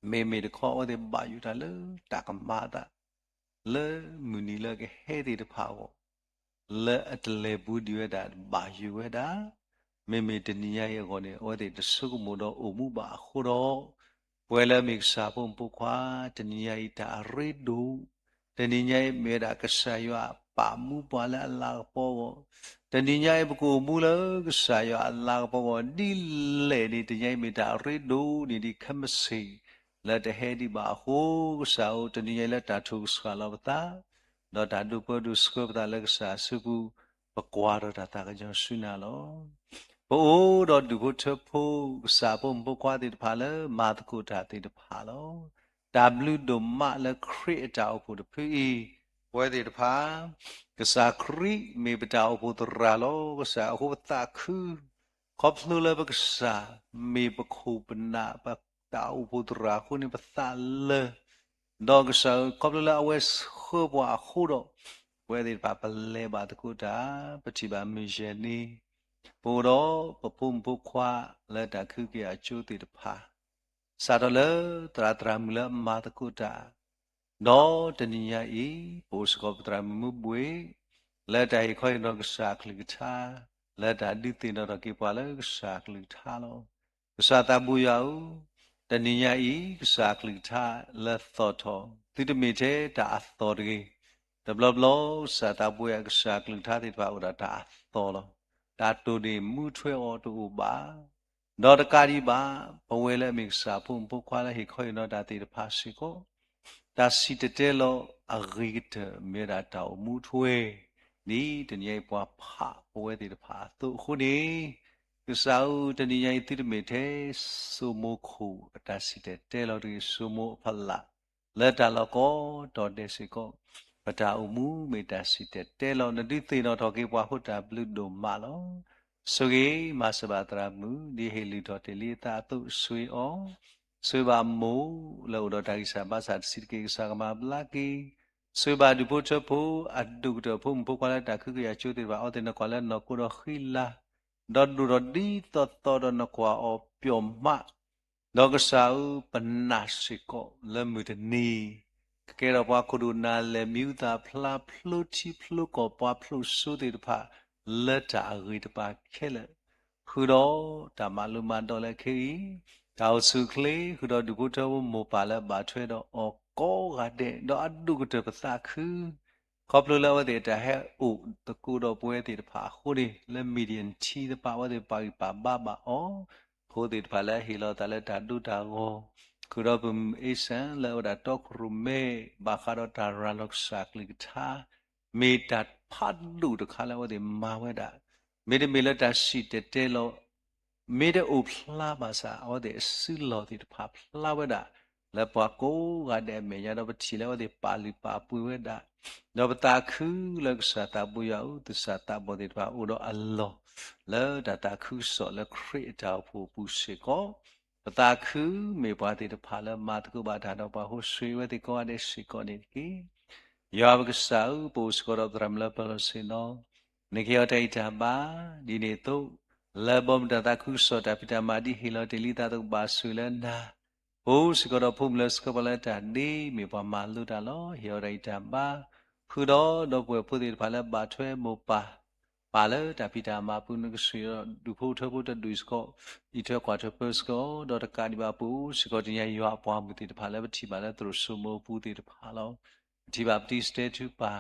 Speaker 3: မေမေတခေါ်ဝေဘာယူတာလေတကမာတာလေမူနီလေကဟဲတေတဖာဝလေအတလေဘူးဒီဝဒါဘာယူဝဒါမေမေတဏိညာယောကိုဒီဝေတဆုကမတော့အမှုပါခိုတော့ဝဲလမိကစာပုံပုခွာတနိယိတာရေဒု တဏိညာယမေရာကဆာယောပါမှုပွားလာအလာပေါ်တဏိညာယပကိုမူလကဆာယောအလာပေါ်ဒီလေဒီတညာယမေတာရေဒိုဒီခမစီလက်တဟဲဒီပါဟိုကဆာတဏိညာယလက်တာထုစခလာပတာတော့တာဒုပဒုစကပတာလက်ဆာစုဘူးပကွာတော့တာကကြောင့်ဆွနာလောဘိုးတော့ဒုဘထဖို့စာပုံပကွာတိတဖာလဲမာတကုတာတိတဖာလောW ဒုမလခရစ်တာဖို့တဖီဝဲတိတဖာကစားခရီမေပတာဖို့တရာလောကစားဟိုတာခုခေါပလူလဘကစားမေပခုပနာပတာဖို့တရာခုနေပသလတော့ကစားခေါပလူလအဝဲခေဘွားခုတော့ဝဲတိတဖာပလဲပါတကုတာပတိပါမီရှနီပိုတော့ပပုံပုခွာလက်တာခုကအကျိုးတိတဖာစာတော်လတရာတရာမူလမာတကုတာနောတနိယဤပိုစကောပတရာမူဘွေလက်တာခွိနောကစာကလိတာလက်တာဒီတိနောကေပါလကစာကလိတာလောကစာတဘူယောတနိယဤကစာကလိတာလက်သောတော်တိတမိတဲ့တာအသောတေတဘလဘလောစာတဘူယကစာကလိတာတိပါဥဒတာသောလောတာတူဒီမူထွဲော်တူပါဒေါ်တကာဒီပါဘဝဲလဲမိစာဖုန်ပုခွာလဲဟိခွေနောတာတိတဖာစီကိုတာစီတတဲလောအဂိတမေရာတောမူထွဲနီတညိပွားဖဘဝဲတိတဖာသူခုနေကစားဦးတညိတိတမေတဲ့စုမိုးခုအတာစီတတဲလောဒီစုမိုးဖလာလက်တလောကောတော်တဲ့စီကိုပတာအမှုမေတ္တာစီတဲလောနတိသေနောတော်ကေပွားဟုတ်တာဘလူဒိုမာလောဆိုကေမစဘာတရာမူဒီဟေလီတော်တလီတာတုဆွေအောဆွေပါမိုးလောတော်တာကိစာဘာသာစီကေစာကမဘလာကီဆွေပါဒီပိုချဖို့အဒုတဖို့ပုကွာလာတာခုကရချိုတေပါအော်တေနကွာလာနကိုရခိလာဒေါ်ဒူရဒီတော်တော်နကွာအောပြောမလောကစာဥပနာစီကိုလမှုတနီကဲတော့ဘွားကုဒုနာလေမြူတာဖလာဖလုချီဖလုကောဘွားဖလုဆိုတေတဖာလက်တာရီတပါခဲလက်ခုတော့ဒါမလူမတော်လက်ခေတောက်စုကလေးခုတော့ဒီဘုတော်မောပါလက်ပါထွဲတော့အော်ကောကတဲ့တော့အတုကတပစာခုခေါပလိုလဝတဲ့တဟဲဥတကူတော့ပွဲတေတဖာခုဒီလက်မီဒီယန်ချီတပါဝတဲ့ပါပါဘာအော်ခုဒီတဖာလက်ဟီလောတလက်တာဒုတာကိုခုတော့ဘုံအေဆန်လောဒါတော့ခရုမေဘာခါတော့တာရလောက်စာကလိတာမေတ္တာဖတ်လို့တခါလောတဲ့မာဝဲတာမေတ္တမေလတာရှိတဲ့လောမေတ္တဥဖလာပါစာအော်တဲ့ဆုလောတဲ့ဖာဖလာဝဲတာလက်ပွားကိုကတဲ့မေရတော့ပချီလောတဲ့ပါဠိပါပွေဝဲတာတော့ပတာခုလောက်စာတာပူရဥသစာတာဘောတဲ့ဖာဥတော့အလောလောဒတာခုစောလခရစ်တာဖို့ပူစေကောပတာခုမေပွားတဲ့ဖာလမာတကုဘာဒါတော့ပါဟိုဆွေဝဲတဲ့ကောတဲ့စီကောနေကီယောဘကစာဥပိုစကောရဒရမလပလစီနောနေကရတေတာပါဒီနေတော့လဘမတတာခုစောတာပိတမာဒီဟီလောတေလီတာတော့ပါဆွေလနာဟိုစကောရဖုမလစကပလတာနေမေပမာလူတာလောယောရိတာပါခုတော့ပွဲဖုတိဖာလပါထွဲမောပါလတာပိတမာပုနကဆွေဒုဖို့ထဖို့တဒုစကောဤထကွာထပစကောဒေါ်တကာဒီပါပူစကောတင်ရရွာပွားမှုတိတဖာလပတိပါလသူဆုမောပူတိတဖာလောဒီပါပတိစတေတူပါ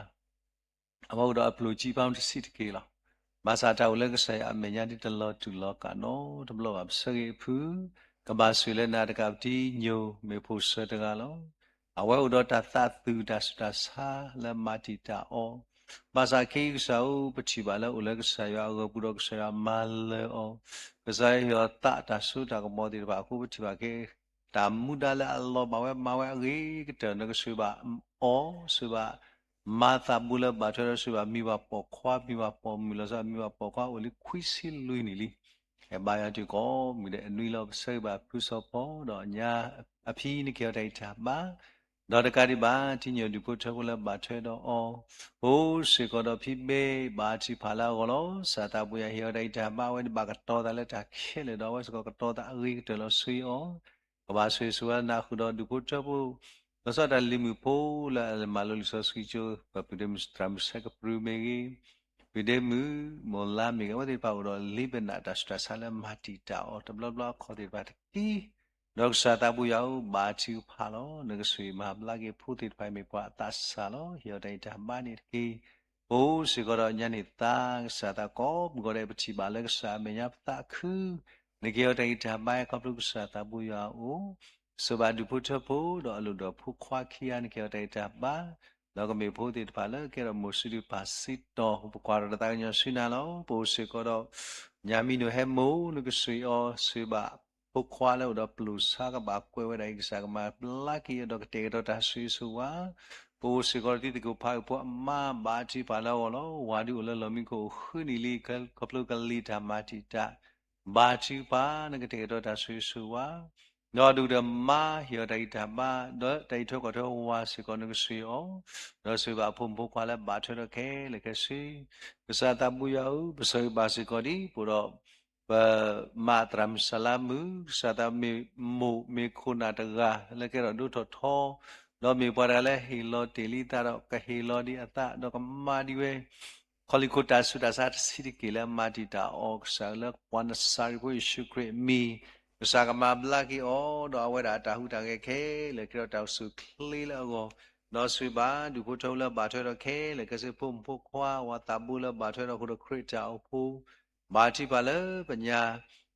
Speaker 3: အမောတော့အပလူကြီးပေါင်းတစ်စီတကေလောမာစာတောက်လက်ကဆိုင်အမေညာတိတလောတူလောကနောတဘလောအပစကေဖူကဘာဆွေလနာတကပတိညိုမေဖို့ဆွတကလောအဝဲဥဒတာသသူဒစတာစာလမတိတာအောမာစာခေဆောပတိပါလောဥလက်ကဆိုင်ရောပုရောကဆိုင်မာလောကဆိုင်ရောတတာဆုတာကမောတိပါအခုပတိပါကေတာမူဒလာအလောမဝဲရေကတနကဆွေပါအောဆွေပါမာသာဘူလဘာထရဆွေပါမိပါပေါ်ခွာမိပါပေါ်မူလစာမိပါပေါ်ခွာဝလီခွိစီလွိနီလီအဲဘာယာတူကောမိတဲ့အနွေလောဆေပါဖုစောပေါ်တော့ညာအဖီးနိကေတိုင်တာပါတော့တကတိပါတိညိုဒီဖို့ထဝလဘာထွဲတော့အောဟိုးစေကောတော့ဖိမေဘာချီဖာလာကောလောစာတာပွေဟေတိုင်တာပါဝဲဘာကတော့တလက်တာခဲလေတော့ဝဲစကောကတော့တာအရိတလောဆွေအောကဘာဆွေဆွာနာခုတော့ဒီဖို့ထဖို့လောစတာလီမူဖိုလာမလိုလီဆောစကီချိုပပဒမ်စထရမ်ဆက်ကပရူမေဂီဗီဒေမူမောလာမီကဝတိပါတော့လိဘနာဒစတာဆာလမာတီတာအော်တဘလဘလခေါ်တဲ့ပါတီ Dok sata buyau bachu phalo nagasui mablagi phutit phai me pa tasalo hiodai dhamani ki o sigoro nyani ta sata ko gore bachi balag sa menya ta khu nigiodai dhamai kaplu sata buyau soba du phutho pho do alu do phu khwa khia nigiodai dhama logame phutit phala kero mosidu pasit do kwara ta nya sinalo po sigoro nyami no hemo nagasui o sobaพวกควาแล้วดอกปลูสากบากกวยไว้ได้สากมาลักกี้ดอกเตะดอกตาสุยสุวาปูสิกอร์ที่ตะกูพายพวกมาบาจีพาแล้วล้อวาดิอุลลมิโกขึ้นนี่ลีกัลคับลูกัลลีธรรมาติตาบาจีพานักเตะดอกตาสุยสุวานอดูเดมาเหี่ยวได้ธรรมาดอกได้ทุกข์ก็วาสิกอนึกสุยอ๋อดอกสุยบาพุ่มพวกควาแล้วบาช่วยดอกแค่เล็กสิภาษาตาบุยาวภาษาบาสิกอดีปุโรมาตรามสลามือสาตามีคุณาตกาแล้วก็เราดูทอทอเรามีปาราเลฮิโลเตลิตาเราก็ฮิโลดีอัตตาเราก็มาดีเวคอลิคุตาสุดาสัตสิริกิเลมาดิตาออกสารละวันสาริบุยชุกรมีสากมาบลากิโอเราเอาไว้ด่าตาหูตาเกเคแล้วก็เราตาสุคลีแล้วก็เราสุบาดูพุทโธละบาทเราเคแล้วก็สิพุ่มพุกขวาว่าตาบุละบาทเราคุณคริตาอุปูบาทิบาลปัญญา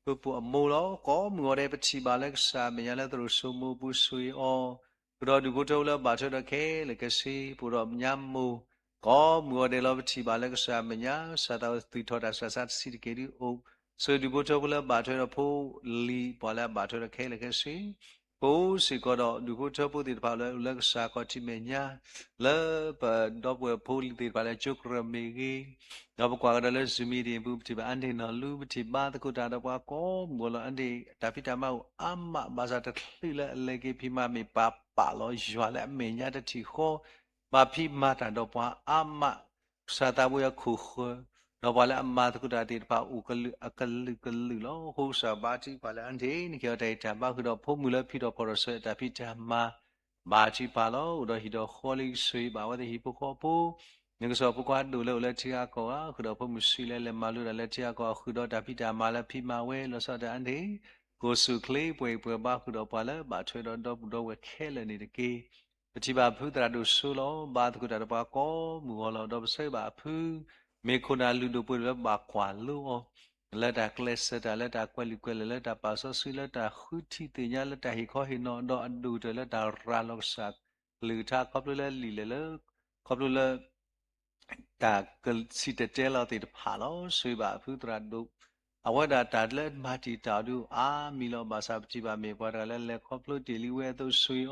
Speaker 3: ปุปุอมูลก็มัวได้ปฏิบาลกษาเมียละตรุสมุปุสุยอปุรดูกุตละบาทระเคลกสีปุรมยามมูก็มัวได้ลปฏิบาลกษาเมียสัตว์ติทอดาสัตสิริเกดิโอสุดูกุตละบาทระพูลีปละบาทระเคลกสีปูสิก็ดูกุตปุติบาลลกษาก็จิเมียละปดอบพูลิติบาลจุกรมีกีเราบอกว่าเราเล่นสมิดีบุตรบ้านที่นอนลูกบุตรบ้านตะกุดาดว่าก็มัวละอันที่ดาพิตามาอัมมาบาซาตะลีละเลกิพิมามีป้าป่าลอยจวละเมียตะที่ข้อมาพิมาตาดว่าอัมมาสาตาบุยคู่ข้อเราบอกละอัมมาตะกุดาที่ป้าอุกลืออักลือกลือล้อหูสาบาจีป้าละอันที่นี่เขาได้จำบ้าคือเราพูดมือละพี่เราพอเราเสดาพิจามาบาจีป้าล้อเราฮิโดข้อลิสุยบ่าวที่ฮิปุข้อปูนึกสอบพวกว่าดูแล้วเชื่อก็ว่าคือเราพูดมุสีแล้วมาลูแล้วเชื่อก็คือเราดับพิจามาแล้วพี่มาเวเราสอดอันที่กูสุคลีป่วยป่วยบ้าคือเราไปแล้วบาช่วยเราดูเวแค่เลยนี่ตะกี้ปฏิบัติพูดตราดูสู้แล้วบาคือเราบ้าก็มัวเราดูใส่บาพูดมีคนอาลูดูป่วยแล้วบากว่าลูกแล้วแต่เคลสแต่แล้วแต่กวลิกวลแล้วแต่ภาษาสุแล้วแต่ขุดที่ตีนี้แล้วแต่หิคอหินอนดอดูแต่แล้วแต่ราลกสักหรือถ้าครบรู้แล้วลีแล้วครบรู้แล้วตากสิตเจลติดผาล้อสุบะพูตราดุอวัดตาเล็ดมาติตาดูมีลบาสาบจิบามีปาราเล็กครบรู้ดิลิเวตุสุย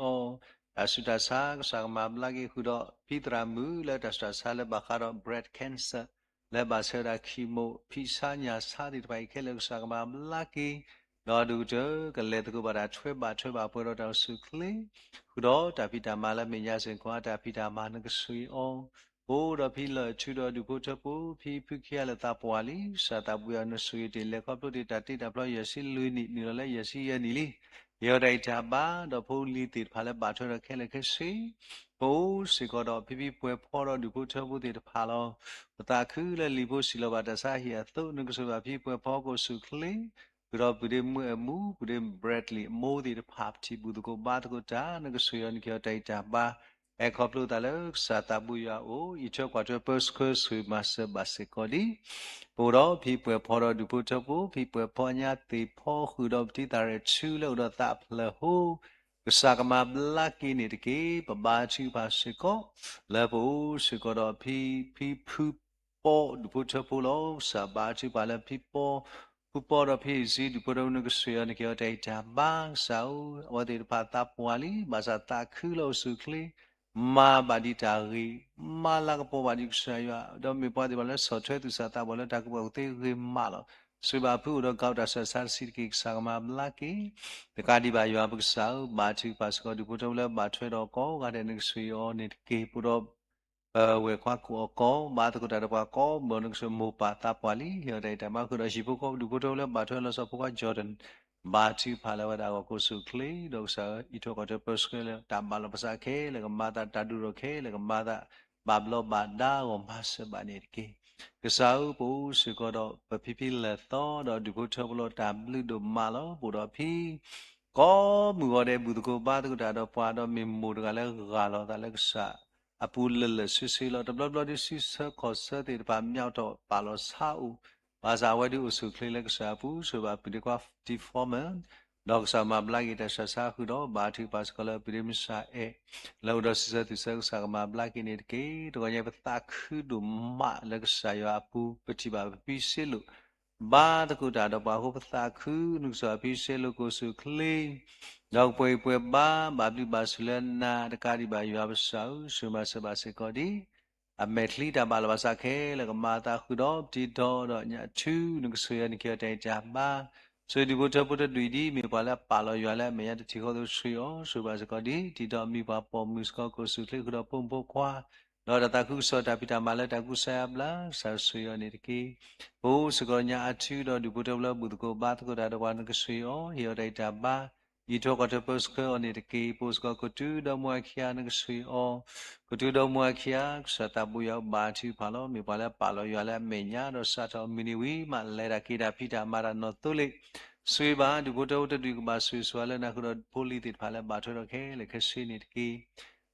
Speaker 3: อสุดาสากสักมาบลากิขุดพิตรามูและดัสตาสาเลบาคารเบรดแคนเซอร์และบาเซราคีโมพิซาญาสาดิไปเคเลกสักมาบลากิรอดูเจอกันเลยตะกุบาราช่วยบาปวดเราสุขลีขุดตาพิตามาและมีญาสิงควาตาพิตามานึกสุยโอ้เราพี่เลยช่วยดูพุทธปูพี่พิเขียนตาปวาลีสาตาบุญนสุยเดลก็ปลุกตัดที่ดับล้อยสิลุยนี่เราเลยยสิยันนี่ลีเยอะได้จับบ้าเราพูดลีติดพาเลบาช่วยเราแค่เล็กสิโอ้สิก็เราพี่ป่วยพอเราดูพุทธปูติดพาเราตาคือเลยลีบุสิลบาดาสาเหตุตัวนึกสุว่าพี่ป่วยพอก็สุขลีเราบุเรมูบุเรมเบรดลีโมติดภาพที่บุตรก็บ้าตก็จ้านึกสุยันเกี่ยวได้จับบ้าขอบลูตาเลิกสาตาบุยาโออีเจ้ากว่าจะเปิดสกุลสุมาเสบาสิกอดีปูรอพี่เปิดพอเราดูพุทธปูพี่เปิดพอญาติพ่อคือเราที่ตาเรชื่อแล้วเราตาเพลหูก็สักมาบลักกินตะกี้ปะบาชื่อภาสิกอแล้วปูสิกอเราพี่ผู้ปอดูพุทธปูเราสาบาชื่อภาแล้วพี่ปอผู้ปอเราพี่ซีดูพุทธนึกเสียนเกี่ยวใจจามบ้างสาววันที่พาตาปวาลีมาสตาคือเราสุขลีมาบาดิตารีมาลากปอบาดิกษายาดอมีปอดิบาลสอช่วยตุสาตาบาลตากบอุเตรีมาลสุบาพูดกาวดัสสารสิกิกสากมาบลากีตะกาดิบายาบุกสาวบาชิปัสกอดิพุทธวลบาช่วยดอกกาเดนึกสุยอนิตกีปุรเวควากูกบาตกุตาดปากบนึกสมุปาตาปาลีเฮได้แต่มาคือราชิบุกดิพุทธวลบาช่วยเราสะพกจอร์แดนบาชิพาลาวดาวกุสุคลีดอกสาอิทอกอเตปสเคลตามบาลภาษาเคแล้วก็มาตาตาดูโรเคแล้วก็มาตาบาบลบาดาวมาสบานิตกีกษาปูสุกอดปะพิพิเลตอดอดิพุทธวลตามลืดมาลอปุรพี có mùa đây bùi cô ba tôi đã đọc qua đó mình mù được gà lo ta lấy sa à bù lơ suy lo đập đập đi suy sơ khó sơ thì bám nhau đó bà lo sao bà sao vậy đi usul khi lấy sa bù sơ bà bị qua deformer đó sa mà lagi ta sa khu đó bà thì bà sẽ là bị mình sa lâu đó sơ thì sa mà lagi này cái rồi nhà ta khu đủ mạ lấy sa yo à bù bị bà bị xí lu ba ta cụ đã đọc bà hộp ta khứ nụ sở bị xe lô cô sư khli đọc bồi bà bị bà sư lên na ta ca đi bà yu bà sáu sư bà sẽ có đi à mẹ khli ta bà là bà sa khé là mà ta khứ đó đi đó đó nhà chú nụ sư anh kia tay cha ba sư đi bố ta đuổi đi mi bà là yu là mẹ nhà chỉ có sư bà sẽ có đi đó mi bà bỏ mi cô sư khli khứ đó bông qua đó là ta khứ so ta bị ta mà là ta khứ sa bla sa sư anh kia bố sự có nhà chú đó đi bút đầu bút cô ba cô đã được quan cái suy ó hiểu đây ta ba ý cho có thể post cái anh ấy cái post có chú đó mua kia cái suy ó có chú đó mua kia sẽ ta bùi áo ba chú phá lo mi phá lo phá lo yêu là mình nhá đó sát ao mini vi mà lại ra kia đã pita mà ra nó tu lệ suy ba đi bút đầu đi ba suy xóa lên na cái poli thì phá lo ba thôi cái là cái suy này cái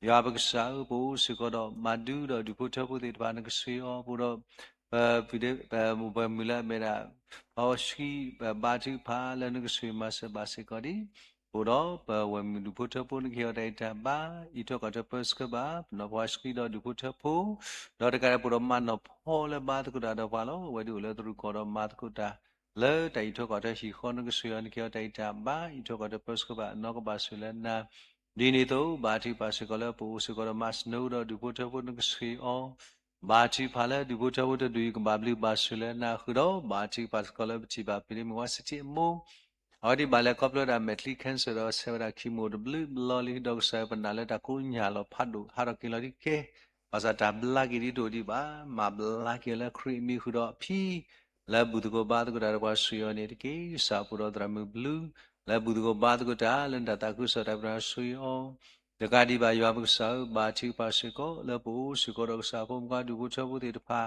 Speaker 3: ya bác sáu bố sự có đó mà đưa đó đi bút đầu thì phá cái suy ó bút đầu video mobile mila mera awshi bati pha lan cái suy mà sẽ ba sẽ có đi bữa đó when du put up on kia đây ta ba ito có thể post cái ba nó watch khi đó du put up đó là cái bữa đó mà nó phô lên ba tôi đã đâu vào đó vậy đủ là tôi có đó mà tôi đã lỡ tại ito có thể chỉ con cái suy anh kia đây ta ba ito có thể post cái ba nó có ba suy lên na đi này tôi ba thì ba sẽ có là bố sẽ có là mas no đó du put up on cái suy ba chi phá lệ đi vô trâu đó đuôi ba bli ba sule na khu đó ba chi pas có lẽ chi ba pili mua sẽ chi mua ở đi ba lệ có lẽ là metli cancer đó sẽ là khi mua được bli loli đó sẽ bên nào là cô nhà lo phát đủ hai đôi kilo đi kê ba sa ta bla cái đi đồ đi ba mà bla cái là creamy khu đó phi là bút cô ba cô đã qua suy này đi kê sa phụ đó là mua blue là bút cô ba cô đã lên đặt ta cô sẽ ra suy the gadi ba yabu sa ba chi pa se ko le bu su ko ro sa pom ka du bu cho bu de pha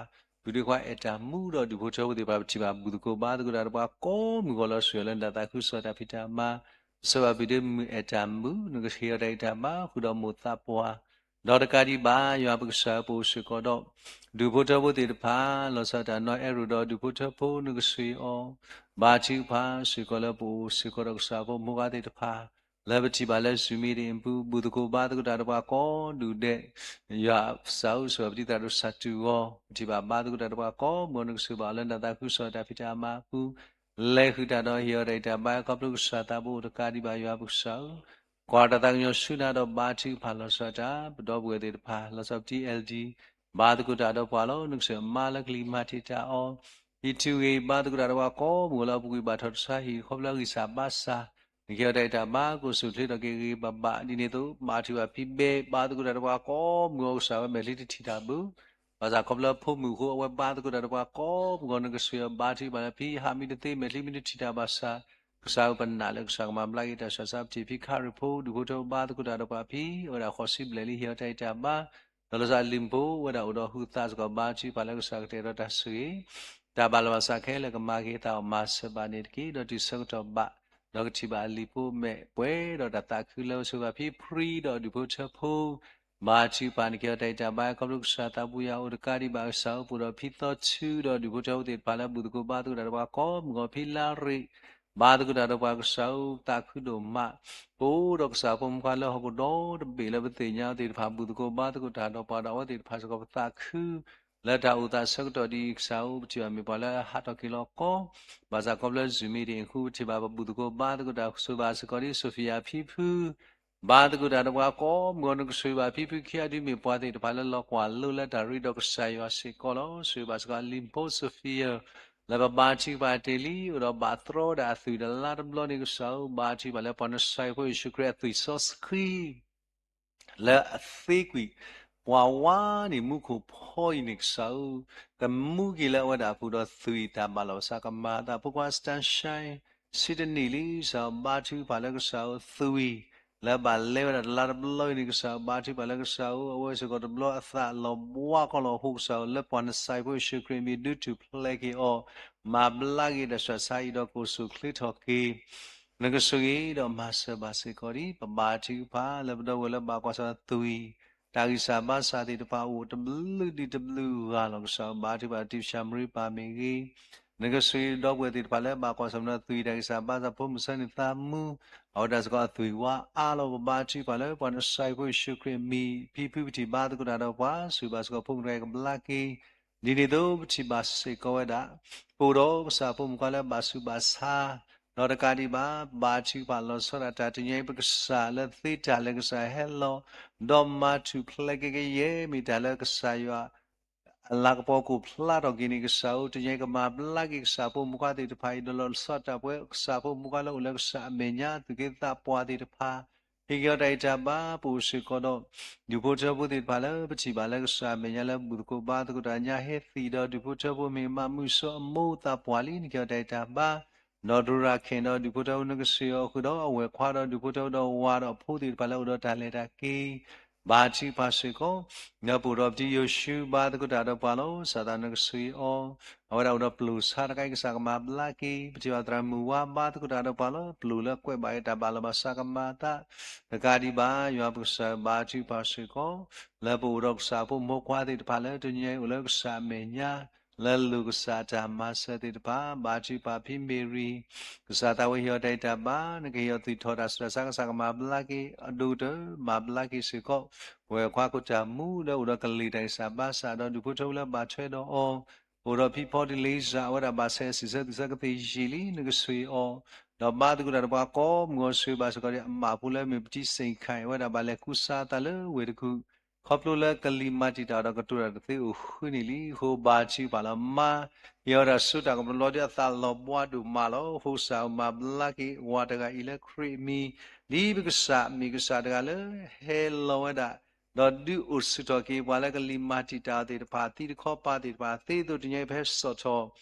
Speaker 3: bu de kwa eta mu ro du bu cho bu de ba chi ba bu ko ba du da ba ko mu ko lo su le da ta khu so da pita ma so ba bi de mu eta mu nu ko shi da ta ma khu do mu ta pwa do the gadi ba yabu sa bu su ko do du bu cho bu de pha lo sa da no eru do du bu cho bu nu ko shi o ba chi pha su ko le bu su ko ro sa pom mu ka de pha Lebati bala sumiri impu budu ko ba ko da ba ko du de ya sau so abdi ta do satu go ti ba ko da ba ko mo no su ba lan da ku so da pita ma ku le khu da do hiyo dai da ba ko plu sa ta bu da ka di ba ya bu sau kwa da ta nyo su na do ba chi pha lo sa da do bu de pha lo so TLD ba ko da do pa lo no su ma la kli ma ti ta o itu e ba ko da ba ko mo la bu ba tho sa hi khop la gi sa ba sa kia đây ta ba cô xử lý được cái bà đi này tu mà thì bà phi bê ba tôi đã qua có mua sao mà lấy thì ta bự và giờ không là phụ mua cô ba tôi đã qua có mua cái sự ba thì bà phi ham đi tới mà lấy mình thì ta ba sa sao bên nào là sao mà lại ta sao sao chỉ phi khá rồi phụ được cho ba tôi đã qua phi và đã khó xếp lấy hiểu đây ta ba đó là giờ limbo và đã ở đó hút ta có ba chỉ bà là sao cái đó ta suy ta ba là sao cái là cái mà cái ta mà sẽ ba này cái đó thì sao cho ba đó chỉ bà lipo mẹ quê đó đặt ta cứ lâu số bà phi free đó đi bộ chấp hồ mà chỉ bà kia đây ta bà có lúc sa ta bùi áo được cái đi bà sáu bùi đó phi to chư đó đi bộ chấp thì bà là bùi cô ba tôi đã bà có ngõ phi la ri ba tôi đã bà sáu ta cứ đồ mà bố đọc sáu phong qua là học đó bị là vấn đề nhau thì bà bùi cô ba tôi đã đọc bà đó thì bà sẽ có ta cứ là đào ta sắc đó đi sáu chưa mi bảo là hát đó kilo có bà già có lên zoom đi khu chỉ bà bùi cô ba tôi đã số bà sẽ có đi Sophia phi phu ba tôi đã qua có muốn cái số bà phi phu kia đi mi bảo thì bà là lo qua lưu là đã đi đọc sai và sẽ có lo số bà sẽ có limpo Sophia là bà chỉ bà daily rồi bà throw đã từ đó là đâm lo đi sáu bà chỉ bà là bọn sai với sự create từ source key là thick Wawa ni muku poi ni sau kamugi la wada pudo thui ta balo sa kamata pukwa stan shai Sydney li sa batu pala ka sau thui la ba le wada la blo ni ka sau batu pala ka sau awe so got blo atha lo bwa ko lo hu sau le pon sai po shu creamy do to play ki o ma blagi da sa sai do ko su klit hoki Nagasuri do masa basikori pabati pa labda wala bakwasa tui tagi sabah sati depa u teblu di teblu galong sa bati bati shamri pa megi Nagasuri do weti depa le bakwasa na tui tagi sabah sa pum sani tamu audas ko tui wa alo bati pa le pan sai ko shukri mi pipi ti bad ko da wa subas ko pum re blaki dini do ti basiko da puro sa pum ko le basu basa Lord Kadiba, Bachi Palo Sorata, Tinebukasa, Theta Legasa, Hello, Doma to Pleggy, Ye, Mitalakasaya, Lakapoku, Plato Guinea Sao, Tinegama, Blagi Sapo Mukati to Pai, the Lord Sota, Sapo Mukalo, Lexa, Menya, to get that party to Pa. He got a taba, Pusikodo, you put up with it, Pala, Pachibalaxa, Menyala, Buko Batagudanya, Hethi, you put up with me, Mamuso, Mota, Pualin, got a taba. Nodura Keno, Diputo Nugasio, Kudo, where Quado, Diputo, Water, Pudi, Palodo, Taleta Ki, Bachi Pasico, Napur of the Yoshu, Badagudado Palo, Sadanagasi, Awada Plus, Harakai Sagama Blaki, Pitiatra Mua, Badagudado Palo, Plula, Quebaita Balaba Sagamata, the Gadiba, Yabusa, Bachi Pasico, Labu Rock Sapu, Moquadi, Palatine, Uloksa Menia. Lalu kusata masa tidpa baci papi beri kusata wahyo data ba nagayo titoda strasa kasaka mablaki aduda mablaki siko we kwa kutamu da uda kali dai sabasa da duputo la bache do o uda pipo di lisa wada base sisa tisa kati jili nagasui o da bad kuda ba ko ngosui basakari mapula mipti singkai wada bale kusata le wedu Koplola kalimati tada katura te uhunili ho bachi palama yora suta koplodia thalo boadu malo ho sa mablaki wataga ile creamy libiksa miksa dagale hello da dodu ursuto ki wala kalimati tada pati ko pati pati to dinye phe soto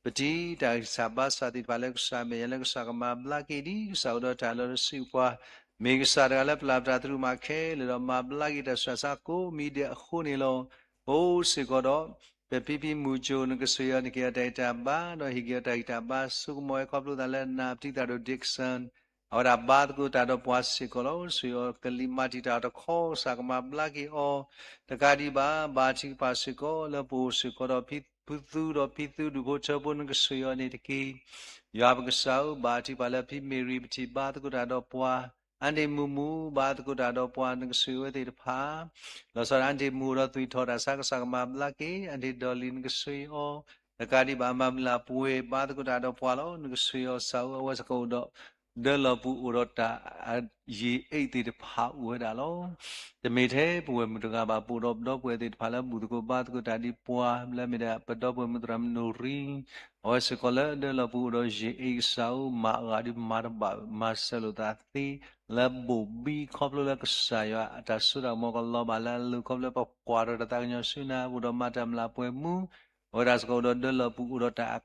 Speaker 3: Pati da sabah sati balak sa meyalak sa mablaki di sauda talo siwa Megasarala Plavratru Make, Little Mablagita Sasako, Media Hunilo, O Sigodo, Pepipi Mujo, Nagasuya, Nikia Data Ba, no Higia Data Ba, Sumo, Coplo, the Lena, Titado Dixon, or a bad good out of Wasicolo, Sio Kalimati out of Call, Sagama Blaki, or the Kadiba, Bachi Pasico, Lapo Sicodo, Pithu, or Pithu, Dubochabo, Nagasuya, Nitiki, Yabagasau, Bati Palapi, Miri, Piti, Bad good out of Poa. Ande mumu bad ko dado puan ng suwe ti pa losor ande mura tui thoda sak mablaki ande dolin ng suwe o nakadi ba mamla puwe bad ko dado pualo ng suwe o saw was ko do de lo pu urota ye ei ti pa uwe dalo de me the puwe mutuga ba pu do puwe ti pa la bu ko bad ko dadi pua la me da pa do puwe mutram no ri o se ko la de lo pu do ye ei saw ma ga di mar ba ma selo ta ti la bu bi khop lo la ksaya ta sura mo ko lo ba la lu khop lo pa kwa ro ta nyo suna bu do ma tam la pwe mu ora sko do de lo pu ro ta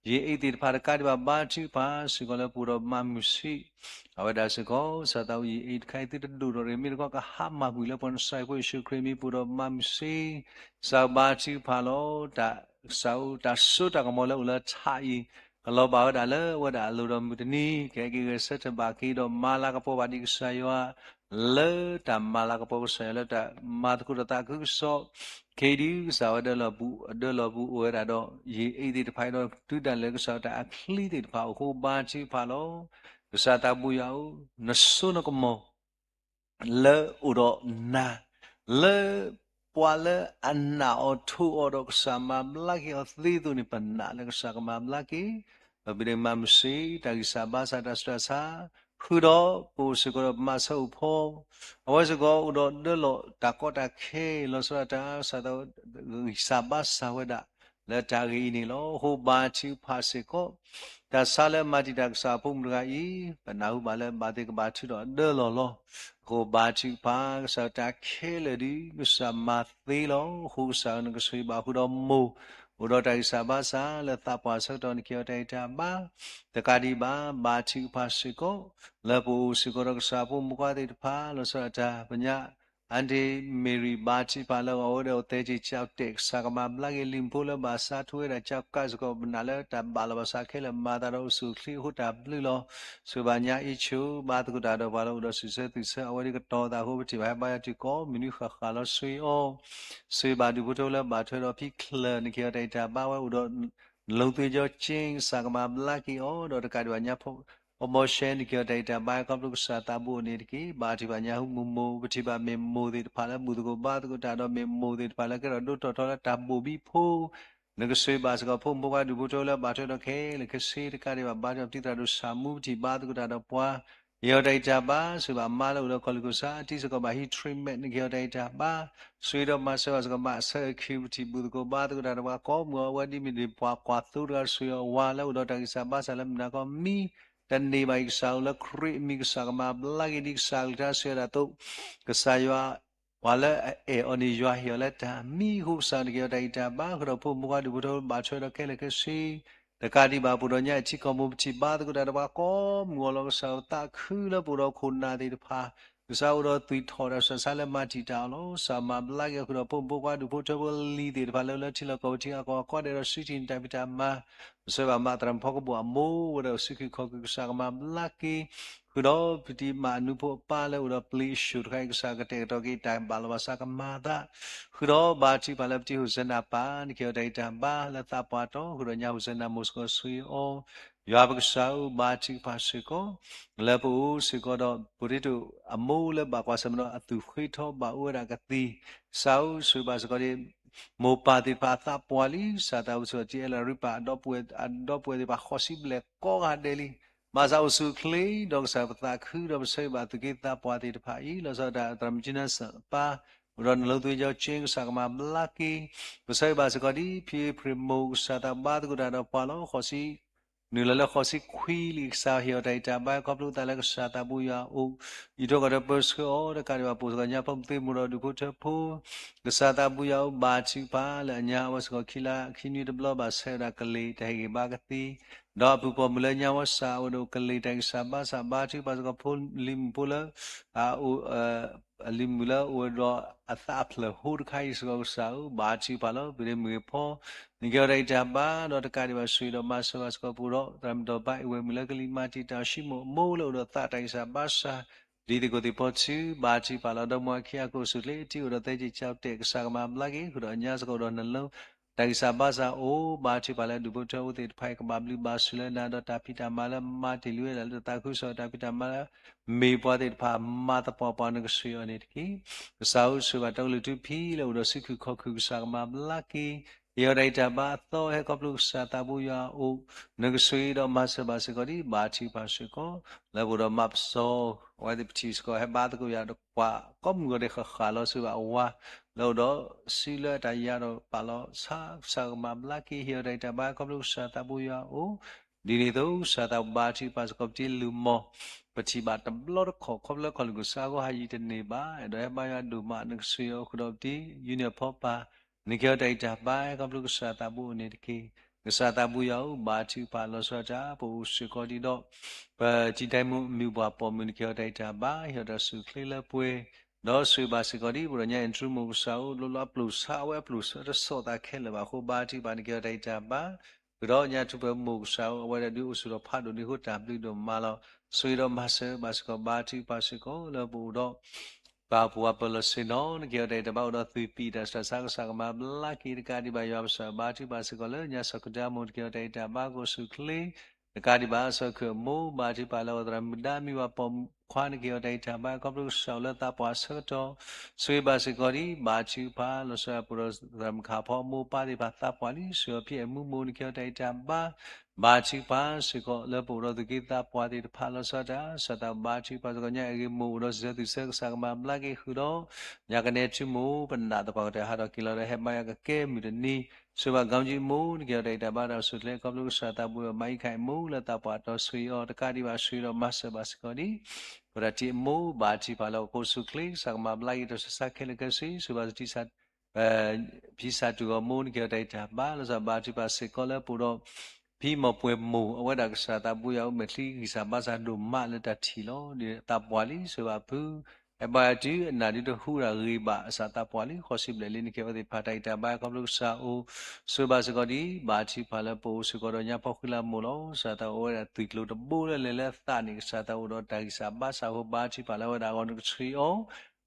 Speaker 3: ye e ti pha ka di ba chi pa si ko le pu ro ma mu si awada se ko sa ta yi e khai ti du ro re mi ko ka ha ma bu le pon sai ko shu kre mi pu ro ma mu si sa ba chi pha lo ta sau ta su ta ko mo le u la cha yi Kalau bawa dah wada lura mutini kayak gitu saja baki do malah kapo badi saya le tam malah kapo saya le tak matku tak aku so kedi sawa dah labu wada do ye ini depai do tu dah le sawa tak akli di depai aku baci palo sawa tabu yau nasu nak mo le udo na le Puala anna o tu orok sama lagi o tidu ni panna le sama lagi babire mamsi tagi saba sada strasa khudo pu sikoro maso pho awasiko udo delo takota khe lo sata sada saba sawada le tagi ni lo ho ba chi phasiko ta sale mati dak sa phum ga yi panau bale bade ka ba chi do delo lo ko ba chi pa sa ta khe le di sa ma thi lo hu sa ng sui ba hu do mu udo tai sa ba sa le ta pa sa do ni kyo tai ta ba ta ka di ba chi pa si ko le pu si ko ro sa pu mu ka ti pa lo sa ta pa nya Andi Mary Bachi Pala Odo Teji Chaptek Sagama Blagi Limpula Basa Tuera Chapkasko Nala Tabalabasakela Madaro Sukli Huta Blilo Subanya Ichu Batgudado Valo Suseta Awadigato da Hubiti Habayatiko Minuha Halo Sui O Sui Badibutola Batero Pikla Nikia Data Bawa Udo Lupijo Ching Sagama Blaki Odo the Kadwanya Omotion Nikia Data Bayakablu Satabu Nidki Batibanya Mumu Batiba Memo the Pala Mudugo Batgudado Memo the Palaka Totola Tabubi Po Negasui Basga Pumboa Dubutola Batero K like a seed Kariba Bat of Tita Samu Tibadgudado Poa Yodata Ba Suba Mala Udo Kolgusa Tisako Bahi Trim Nikia Ba Sweet of Massas Massa Cutie Budugo Batgudado Como what do you mean the Quatura Suyo Wala Udota Sabasalam Nago me Tandi baik saula kri mi sagama lagi di salta serato kesaywa wala oni jwa hiola ta mi hu san ge dai ta ba gro phu mu ga du do ba chwe da ke le ke si da ka di ba bu do nya chi ko mu chi ba da da ba ko mu lo sa ta khu la bu do khun na di pha sa u do tui tho da sa la ma ti ta lo sa ma la ge gro phu mu ga du bu to li di ba lo la chi lo ko chi ko de ro si tin ta bi ta ma Seba matram pokobu amo wada suki koku kusagama laki kudo piti manupo pala uda please shoot kai kusagate toki time balawasaka mada kudo bachi palapti husena pa nikyo data ba la tapato kudo nya husena musko sui o yabak sau bachi pasiko lepu siko do puritu amo le bakwa samno atu khito ba ura kati sau suba sakori Mo pati pata puali sata usu tiela ripa adopwe di pa possible ko adeli masa usu kli dong sa pata khu dong sai ba tu kita puati di pa i lo sa da tramjina sa pa ron lo tu jo ching sa ma blaki sai ba sa kodi phi primo sata ba tu da do pa lo khosi Nulala khosi khwili sa hiyo data ba koplu tala sa tabuya o ito kada persko o da kariwa puska nya pamte muro du puta pu sa tabuya o ba chi pa la nya was ko khila khini de blo ba sa da kali ta hi ba kati do pu po mula nya was sa o do kali ta sa ba chi ba ko phul lim pula a o lim mula o do atapla hur khai so sa ba chi pa lo bi me pho Nigeria ba do takari ba sui do maso asko puro tram do ba iwe milakali mati ta shimo molo do ta tai sa basa di de ko di potsu ba chi pa la do mo khia ko su le ti do te chi chau te ka sa ma blagi ko do nya sko do na lo tai sa basa o ba chi pa la du bo to te phai ka ba bli ba su le na do ta pita ma la ma ti lue la do ta khu so ta pita ma la me po te pha ma ta po pa na ko su yo ne ki sa u su ba to lu tu phi lo do su khu kho khu sa ma blagi Yoraita ba to he koplu sa tabuya o nagsui do masa basikori bachi pasiko lebu do mapso wadi pchis ko he ba ko ya do kwa kom go de khalo su ba wa lo do sila ta ya do palo sa ma blaki yoraita ba koplu sa tabuya o di ni do sa ta bachi pasiko ti lu mo pachi ba tam lo kho koplo kol go sa go ha yi de ne ba do he ba ya du ma nagsui o kho ti union pho pa Nikyo data by Kablu Satabu Nidki, the Satabu Yao, Batu Palosata, Pusukodi do, Chitamu Muba Pomunikyo data by Yodasu Klila Pue, Dosu Basikodi, Buranya and Trumu Sao, Lula Plus, Hawa Plus, the Sota Keleva, who Bati Banikyo data by, Ronya to Mu Sao, whether do Usuro Padu, the Huta, Blido Malo, Suido Massa, Basco Bati, Pasico, Labudo. Papua Polosino, Gyoda about the three Peters, the Sangsama, Lucky, the Kadibaya, Bati Basicola, Yasakudamu, Gyoda, Bago Sukli, the Kadibasa, Mo, Bati Palo, Ramdami, Wapom, Quan Gyoda, Tabaco, Sola, Tapasato, Sui Basicori, Bachi Pa, Losapuros, Ramcapo, Mo, Padi Patapani, Suapia, Mumu, Gyoda, Tamba. Bachi pa siko le puro de kita puati de palo sada sada bachi pa ko nya gi mu ro se tu se sa ma bla gi hudo nya ka ne chu mu panda da pa de ha do kilo de he ma ya ka ke mi de ni so ba gaung ji mu ni ge de ba da su le ko lu sa ta bu mai khai mu le ta pa to sui o de ka di ba sui ro ma se ba siko ni pra ti mu bachi pa lo ko su kli sa ma bla gi to sa ke le ka si so ba ti sa pisa tu ko mu ni ge de ta ba lo sa bachi pa se ko le puro Pi mo pue mu awada sa ta bu ya me tli ki sa ba sa do ma le ta thi lo ni ta pwa li so ba pu ba ti na di to hu ra ri ba sa ta pwa li kho sip le li ni ke ba ti pha tai ta ba ka lu sa o so ba so di ba chi pha la po so ko do nya pho khila mo lo sa ta o ra ti lo to bo le ta ni sa ta o do ta sa ba sa ho ba chi pha la wa da ko ni chi o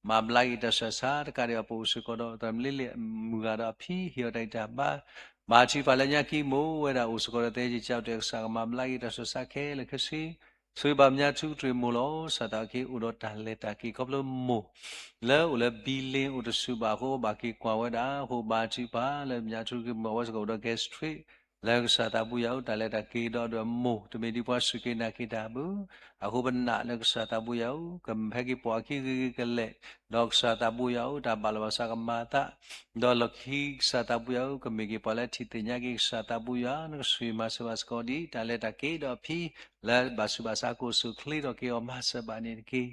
Speaker 3: ma blai ta sa ta ka ri po so ko do ta li li mu ga da phi hi dai ta ba chi pha la nya ki mo wa da o so ko do te ji chao te sa ma blai ta sa ke le ke siဆွေပါမြချူတွေမလို့စတာကေဥဒတာလက်တာကေကပလမိုလဲဥလဲဘီလင်းဥဒစုပါဟိုဘာကေကွာဝဒါဟိုဘာချီပါလဲမြချူကေမဝစကောဒဂက်စထရီလဲစတာဘူးယောတာလက်တာကေတော့မိုတမေဒီပွားစုကေနာကေတာဘူးအခုဘနာလဲစတာဘူးယောကမ်ဖဲကေပွားကေကလက်ဒေါက်စတာဘူးယောတာဘလဝဆာကမာတာဒေါ်လခိစတာဘူးယောကမေကေပလက်တီတညာကေစတာဘူးယောနဆွေမဆဝစကောဒီတာလက်တာကေတော့ဖီလဲဘာစုဘာစာကိုစုခလီတော့ကေအမဆဘာနေကေ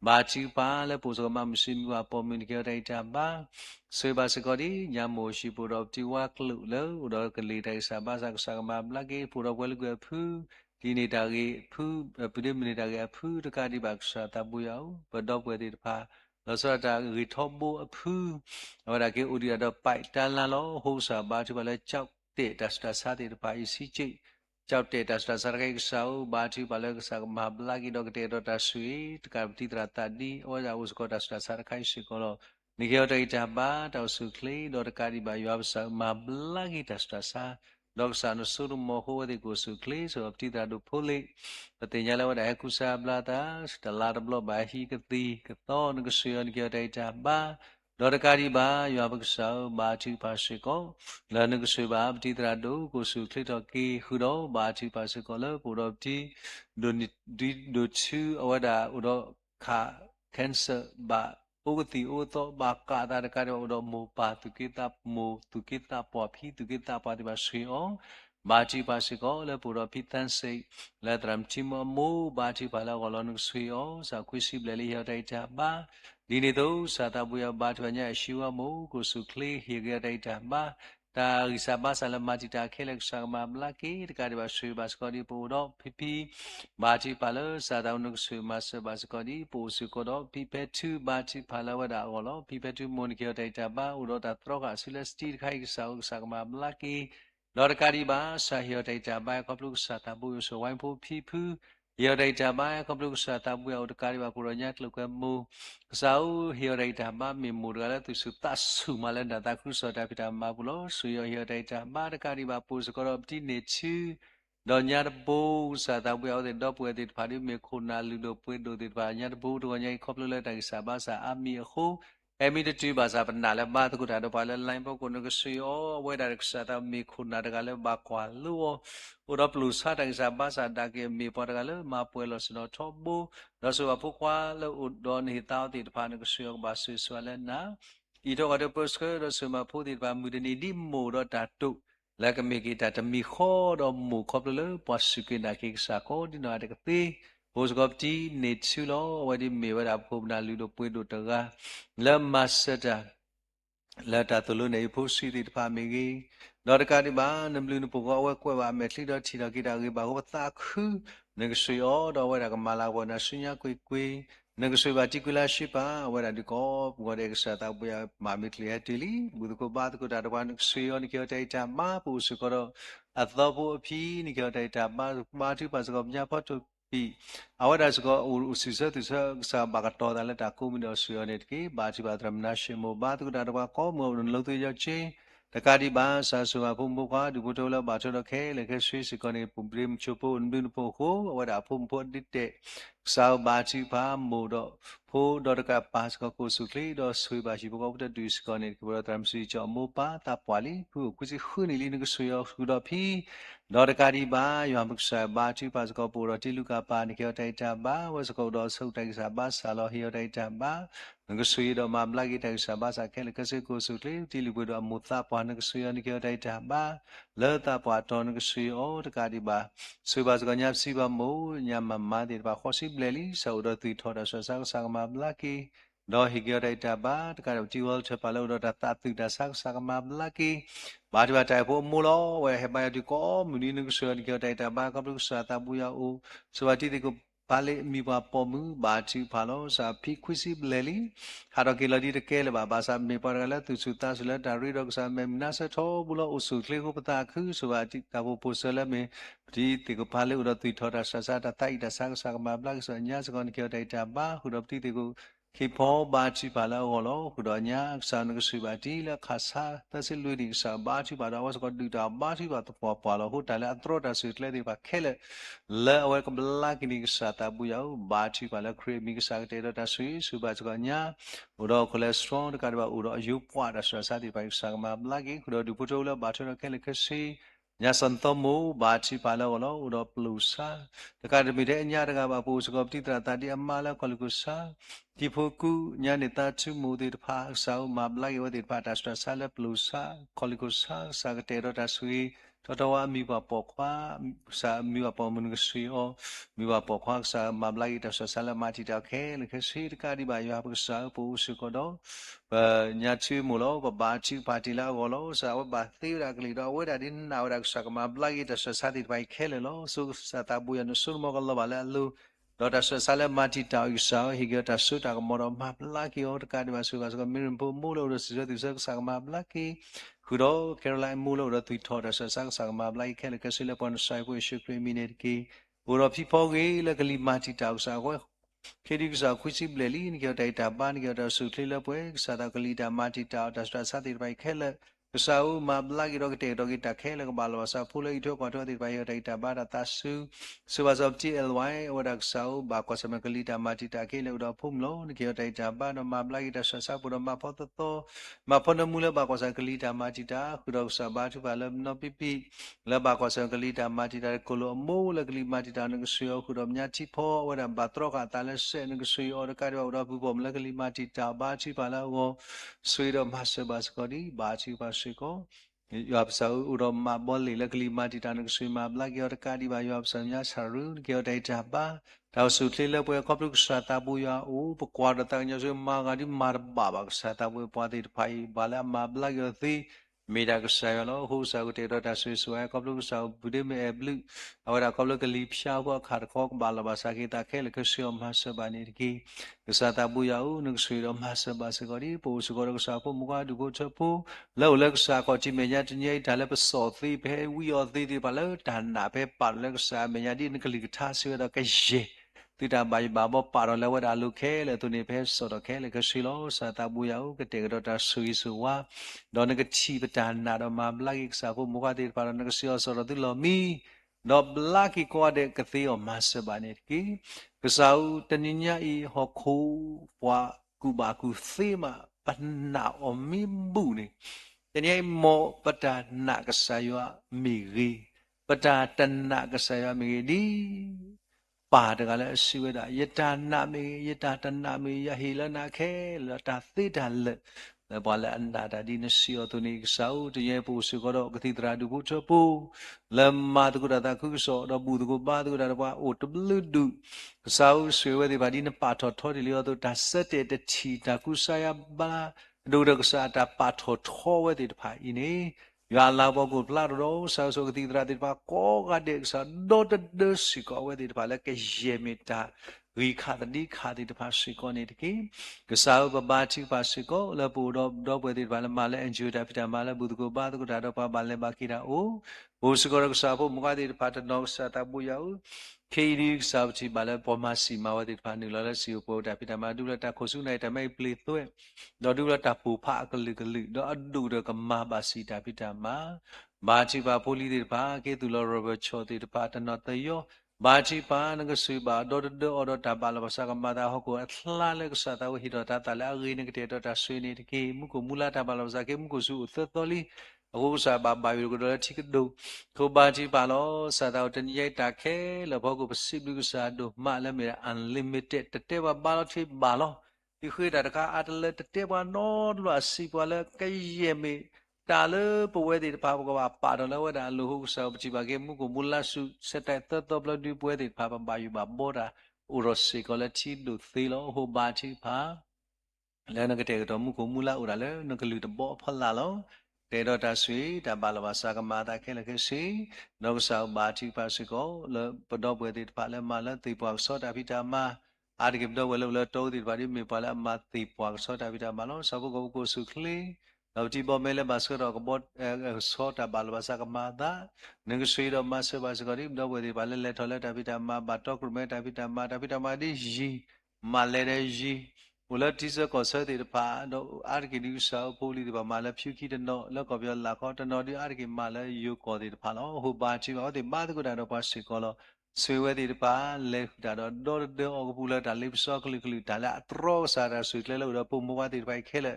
Speaker 3: ဘာချီပါလဲပူဇော်မမရှိမွာပေါ်မြင်ကေတိုက်တာပါဆွေဘာစကောဒီညမိုရှိပူတော့တီဝါကလူလောဥတော့ကလေးတိုက်စာဘာစာကစာကမဘလကေပူတော့ဝဲလကွယ်ဖူဒီနေတာကေဖူပိဒမနေတာကေဖူတကတိဘာစာတပူယောဘတော့ပွဲဒီတဖာလောစတာရီထောဘူအဖူဟောဒါကေဥဒီရတော့ပိုက်တန်လန်လောဟိုစာဘာချပါလဲကြောက်တဲ့တစတာစာတဲ့တဖာအစီချိကြောက်တဲ့တစတာစာကေဆောဘာချပါလဲစာမဘလာကီတော့ကတဲ့တော့တဆွေတကတိတရတဒီဩဇာဥစကောတစတာစာခိုင်ရှိကောလောနိကေတိတာဘာတောစုခလီတော့တကတိဘာယောဆာမဘလာကီတစတာစာဒေါက်ဆာနဆုရမဟိုဒီကိုစုခလီဆိုပတိတာတို့ဖိုလေပတိညာလဝဒအကုစာဘလာတာစတလာဘလဘာဟီကတိကတော့ငဆွေနိကေတိတာဘာဒေါ်တကာရီဘာယောဘကဆောဘာချီပါရှိကောလနကဆွေဘာပတိတရာတို့ကိုစုခလီတော့ကီဟူတော့ဘာချီပါရှိကောလပူတော့တီဒိုနီဒီဒိုချူအဝဒါဥတော့ခါကန်ဆာဘာဥပတိဥသောဘာကာတာကရောတော့မူပါသူကိတာမူသူကိတာပေါ်ဖီသူကိတာပါဒီပါရှိအောင်ဘာချီပါရှိကောလပူတော့ဖီတန်စိလက်တရမ်ချီမမူဘာချီပါလာကောလနကဆွေအောင်စာခွစီဘလေလီရတိုက်တာဘာဒီနေ့တော့စာတပူရဘာထွညာရှိဝမို့ကိုစုခလီဟီရတိုက်တာဘာတာရိစာဘာဆလမတီတာခဲလက်ဆာမဘလာကေတကဒီပါဆွေဘာစကောဒီပူတော့ဖီဖီဘာချီပါလစာတောင်းနုဆွေမဆဘာစကောဒီပူစုကောတော့ဖီဖဲတူဘာချီပါလဝဒါအောလောဖီဖဲတူမွန်ကေတိုက်တာဘာဥတော့တာထရောကဆူလက်စတီခိုင်ဆာဆာမဘလာကေလော်ကာဒီဘာဆာဟီယတိုက်တာဘာကပလုစာတပူဆိုဝိုင်းဖို့ဖီဖူယောဒိတာဘာကပလုစာတပူယောတကာရီဘာပူရညတ်လုကမူဇာဥဟီယောဒိတာဘာမေမူရလာသူစုတဆုမလန်တာခုစောတာပိတာမဘူးလို့ဆူယောဟီယောဒိတာဘာတကာရီဘာပူစကောပတိနေချူဒေါ်ညာတပူစာတပူယောတဲ့တော့ပွဲတဲ့ဖာဒီမေခုနာလူတို့ပွဲတို့တဲ့ဖာညာတပူတို့ညိခေါပလလက်တိုင်စာဘာစာအမီအခုအမီတတူဘာသာပနာလည်းဘာတကူတာတော့ပါလဲလိုင်းပုတ်ကိုနကဆွေယောဝဲတာကစားတာမေခုနာတကလည်းဘာကွာလို့ဥရပလူစာတိုင်စာဘာသာတာကေမေပေါ်တကလည်းမပွဲလို့စတော့ထောဘူတော့ဆိုဖုခွာလို့ဥဒေါ်နေတောက်တိတဖာနကဆွေယောဘာဆွေဆွာလဲနာဤတော့ကတော့ပစကရဆမဖို့တိဘာမူဒနီဒီမိုတော့တာတုလက်ကမေကီတာတမီခေါ်တော့မူခေါပလပတ်စကိနာကိစာကိုဒီနော်တကတိဘုဇဂပ်တီနေချူလောဝဒီမေဝရဖုန်နာလူတို့ပွေတို့တကားလမဆတာလာတာတလုံးနေဖို့စီတီတဖာမေကြီးတော့တကားဒီဘာနမလူနပကောဝဲကွဲပါမယ်လှိတော့ချီတော့ကိတာကြီးဘာဟောတာခုငကဆွေအောတော့ဝဲတာကမလာဝနာဆွညာကွေငကဆွေပါတီကူလာရှိပါဝဲတာဒီကောဘောတဲ့ကစားတော့ပြမာမီကလီတီလီဘူဒကိုဘာတကိုတာတော့ငကဆွေယောနိကေတိုင်တာမာပူစကောအသောဖို့အဖီနိကေတိုင်တာမာတိပါစကောမြဖို့ပြီးအဝဒစကောဥစီစသူစာဘာကတော့တယ်တာကိုမီတော့ဆွေရနေတကေဘာချီဘာဒရမနာရှိမိုဘာတူတာတော့ကောမောလုံးသွေးရချင်းတကာဒီဘာစာဆူဘာဖုံဘောကဒီဘုတော်လာဘာတော်ခဲလေခဲဆွေစကောနေပုံပရမ်ချိုပိုအန်ဘင်းပိုကိုအဝဒဖုံဖို့ဒစ်တဲ့စာဘာချီဘာမိုတော့ဖိုးတော်ကပါစကောကိုစုကလေးတော့ဆွေဘာရှိဘောကတူစကောနေကဘောတရမ်စီချောမောပါတာပွာလီခုကုစီခုနေလီနကဆွေရခုတော့ဖီဒေါ်တကာဒီဘာယောမကဆာဘာချီပါစကောပူရတီလူကပါနိကေတိုင်တာဘာဝစကောတော့ဆုတ်တိုင်စာဘာဆာလောဟီယတိုင်တာဘာငကဆွေတော့မဘလကီတိုင်စာဘာစာခဲလကစေကိုစုကလေးတီလူဘွေတော့အမူတာပွားနကဆွေနိကေတိုင်တာဘာလောတာပွားတော်နကဆွေအောတကာဒီဘာဆွေဘာစကောညပ်စီဘာမိုးညမမာဒီဘာခေါ်စီဘလေလီဆောတော့တီထော်တော့ဆဆာဆာမဘလကီတော့ဟီကေတိုင်တာဘာတကာတော့တီဝဲချပါလို့တော့တာတူတာဆာဆာမဘလကီဘာဒီဘာတိုင်ဖို့မူလောဝဲဟဲဘာဒီကောမူနီနကဆွေနိကေတိုင်တာဘာကပလုစာတာဘူယာအိုစဝတိဒီကို balik mi ba pomu ba chi phalo sa phi khwisi bleli haro ke ladi de ke le ba sa me pa la tu su ta su la da ri ro sa me na sa tho bu lo usu kle ko pata khu so ba ti ta bo po so la me ti ti ko phale u ro tu tho da sa da tai da sa ma bla so nya sa kon ke dai ta ba hu ro ti ti ko khi pho ba chi ba la ho lo hu ro nya sa na ko su ba ti la kha sa ta se lu di sa ba chi ba da wa so ko du da ba chi ba to pa lo hu ta la atro da su kle di ba khe le la awal ka bla ki ni sa ta bu ya ba chi ba la kre mi ka sa te da su ba so ko nya u ro cholesterol da ka ba u ro yu pwa da sa di ba sa ma bla ki hu ro du pu to la ba to ke le ke si nya san to mu ba chi ba la ho lo u ro plu sa da ka de mi de nya da ka ba pu so ko ti tra ta di amma la ko lu ku sa ti phu ku nya ni ta chu mu de pha sa ma bla ki wa de pha da sa la plu sa ko lu ku sa ka te ro da sui တော်တော်အမိဘပေါ်ခွာစာမိဘပေါ်မနကစီအောမိဘပေါ်ခွာစာမမလိုက်တဆဆလမတီတခဲလခစီတကာဒီဘာယပစာပူစကတော့ညာချီမလို့ဘာချီပါတီလာဝလို့စာဝဘာသီရကလီတော့ဝဲတာဒီနာဝရစကမမလိုက်တဆဆတိဘိုင်ခဲလေလို့စုစတာဘူယနဆုမကလဘာလာလူတော့တဆဆလမတီတောက်စာဟိကတဆုတာကမောမပလာကီအောတကာဒီဘာဆုကစကမင်းပူမလို့စစတိစကစကမပလာကီခုတော့ကယ်ရိုလိုင်းမူလို့တော့သူထော်တယ်ဆဆာကမှာဘလိုက်ခဲလကဆလပွန်ဆိုင်ကိုရှုခရမီနေကီဘူရောဖီဖောကေလကလီမာတီတောက်စာကိုခေဒီကစားခွစီဘလလီနီကတိုင်တာပန်ကရဆုခလီလပွဲစာတကလီတာမာတီတောက်ဒစတာစာတိဘိုင်ခဲလကစားဦးမဘလိုက်ရောကတေတော့ကတခဲလကဘာလောစာဖူလိထောကွာတော့တိဘိုင်ရတိုင်တာဘာတာဆုဆုဘာဇော့ TLY ဝဒကစားဦးဘာကွာစမကလီတာမာတီတာခဲလေတော့ဖုံလုံးနီကတိုင်တာဘာတော့မဘလိုက်တဆဆာပူတော့မဖောတော့မဖနမူလဘာကွာစကလီတာမာတီတာခုတော့စာဘာသူဘာလနပိပိလဘာကွာစကလီတာမာတီတာကိုလိုမိုးလကလီမာတီတာနကဆွေခုတော့မြတ်ချီဖောဝဒဘာတော့ကတာလဲဆဲနကဆွေအော်ကရောတော့ဘူးပေါ်လကလီမာတီတာဘာချီပါလာကိုဆွေတော့မဆဘာစကဒီဘာချီပါဆွေကိုယောပ်ဆောဥရောမဘောလီလကလီမာတီတာနကဆွေမဘလက်ယောတကာဒီဘာယောပ်ဆောညာဆရူကျော်ဒိုင်တာပါတော့ဆုထလပွဲကပလုစတာဘူယာအိုပကွာဒတညဆွေမာဂဒီမာဘာဘာစတာပွဲပွားတိဖိုင်ဘာလာမဘလက်ယောသီမေဒါကဆာယလောဟူဆာကတေရတာဆွေဆွဲကပလုဆာဘူဒေမေဘလူအဝရကပလုကလီဖြာဘခါခောကဘာလာဘာစာကေတာခဲလကဆွေမဆဘာနေကီကစတာဘူယာဦးနကဆွေရမဆဘာစကရီပိုစကရကဆာဖမူကဒုကိုချဖူလောလကဆာကောတိမေညာတညိဒါလည်းပစောသီဘဲဝီယောသီဒီဘာလတန်နာဘဲပါလကဆာမေညာဒီနကလီကထားဆွေရကယေတိတာဘိုင်ဘာဘောပါရလဝဒါလုခဲလေသူနေဖဲစောတော့ခဲလေကရှိလောစာတာဘူယောကတေကရတာဆွေဆွာဒေါ်နကချီပတာနာတော့မဘလိုက်စာဖို့မူကတေပါရနကစီယောစောတော့ဒီလောမီတော့ဘလကီကွာတဲ့ကသေးောမဆဘာနေကီကစားဦးတနညာဤဟောခိုးပွားကူဘာကူသေမပနာအမီဘူးနေတနညာမောပတာနာကစားယောမီရီပတာတနာကစားယောမီဒီပါတကလည်းရှိဝဒယတာနာမေယတာတနာမေယဟေလနာခဲလတာသေတာလက်ဘာလန်ဒါဒီနစီယတုန်ကဆောတရေပူစကတော့ကတိတရာဒုကိုချပူလမ္မာတကုရတာခုဆောတော့ဘူးတကုပါတကုရတာဘာအိုတဘလူဒုကဆောဆွေဝဒီဘာဒီနပါထောထောဒီလျောတော့ဒါဆက်တဲ့တချီတာကုဆာယဘာဒုရကစားတာပါထောထောဝဒီတဖာဤနေရွာလာဘောကိုပလာတော့ဆောဆောကတိတရာဒီဘာကောကတဲ့ဆောတော့တစီကောဝဒီတဖာလက်ကယေမီတာရီခါတိခါတိတဖာစီကောနေတကေကစားဘဘာတိပါစီကောလပူတော့ပွဲတိဘာလမလဲအန်ဂျူတာဖီတာမလဲဘူးတကိုပါတကိုဒါတော့ပါဘာလဲဘာခိတာအိုဘူစကောရကစားဖို့မကတိတဖာတနောစတာဘူယောခေရီစာပတိဘာလဲပေါ်မစီမဝတိတဖာနူလာလဲစီကိုတာဖီတာမဒူလတာခိုဆုနိုင်တမဲပလီသွဲတော့ဒူလတာပူဖာကလိကလိတော့အဒူရကမဘာစီတာဖီတာမဘာချိပါဖိုလီတိတဖာကေတူလောရောဘတ်ချောတိတဖာတနောတယောဘာချိပါနကဆွေပါဒေါ်ဒေါ်အော်တာပါလဘဆာကမတာဟောကိုအထလာလက်ဆာတာဝဟီတော့တာလာဂိနကတေတော့တာဆွေနေတကေမုကိုမူလာတာပါလဘဆာကေမုကိုစုသတော်လီအခုစားဘာဘာယူကိုတော့ချိကဒုကိုဘာချိပါလောစာတော့တညိုက်တာခဲလဘောကိုပစိဘလူစားဒုမလည်းမေ unlimited တတဲဘာလောချိဘာလောဒီခွေတာတကအတလက်တတဲဘာနော်လို့အစီပွားလဲကဲရဲမေတာလပဝဲဒီဘာဘကပါတော့လဲဝဒါလူဟုဆောပချိဘာကေမုကိုမူလာစုစက်တဲ့တော့ဘလဒီပွဲဒီဘာဘာယူဘာဘောတာဥရစီကလည်းချိလူသေးလို့ဟိုဘာချိဖာလဲနကတဲ့တော့မုကိုမူလာဥရလဲနကလူတဘောဖလာလော တေတော်တာဆွေတဘာလဘာစာကမာတာခဲလခဲစီနောကဆောဘာတိပါစကောလပဒောပွေတိပါလမလတိပွားစောတာပိတာမအာဒီကဘဒဝလလတောတိပါရိမေပါလမတိပွားစောတာပိတာမလောစဘကောကိုစုခလီနောက်တိပေါ်မဲလဘစကောကဘောစောတာဘာလဘာစာကမာတာငကဆွေတော်မဆဘာစကောရိဘဒဝေတိပါလလက်ထောလက်တာပိတာမဘတောကရမဲတာပိတာမဒီယီမလဲရယီဝလတိစကောဆဲတိပါတော့အာရကိဒီဆောပိုလီဒီပါမလာဖြူခိတနောလောကပြောလာခေါတနောဒီအာရကိမလာယုကောတိပါလောဟိုပါချီပါဒီမာတကုတာတော့ပါစီကောလောဆွေဝဲတိပါလေတာတော့ဒေါ်ဒေအောကပူလာတာလိပဆောကလိကလိတာလာထရောစာရဆွေကလဲလို့တော့ပုံမဝတိပါခဲလေ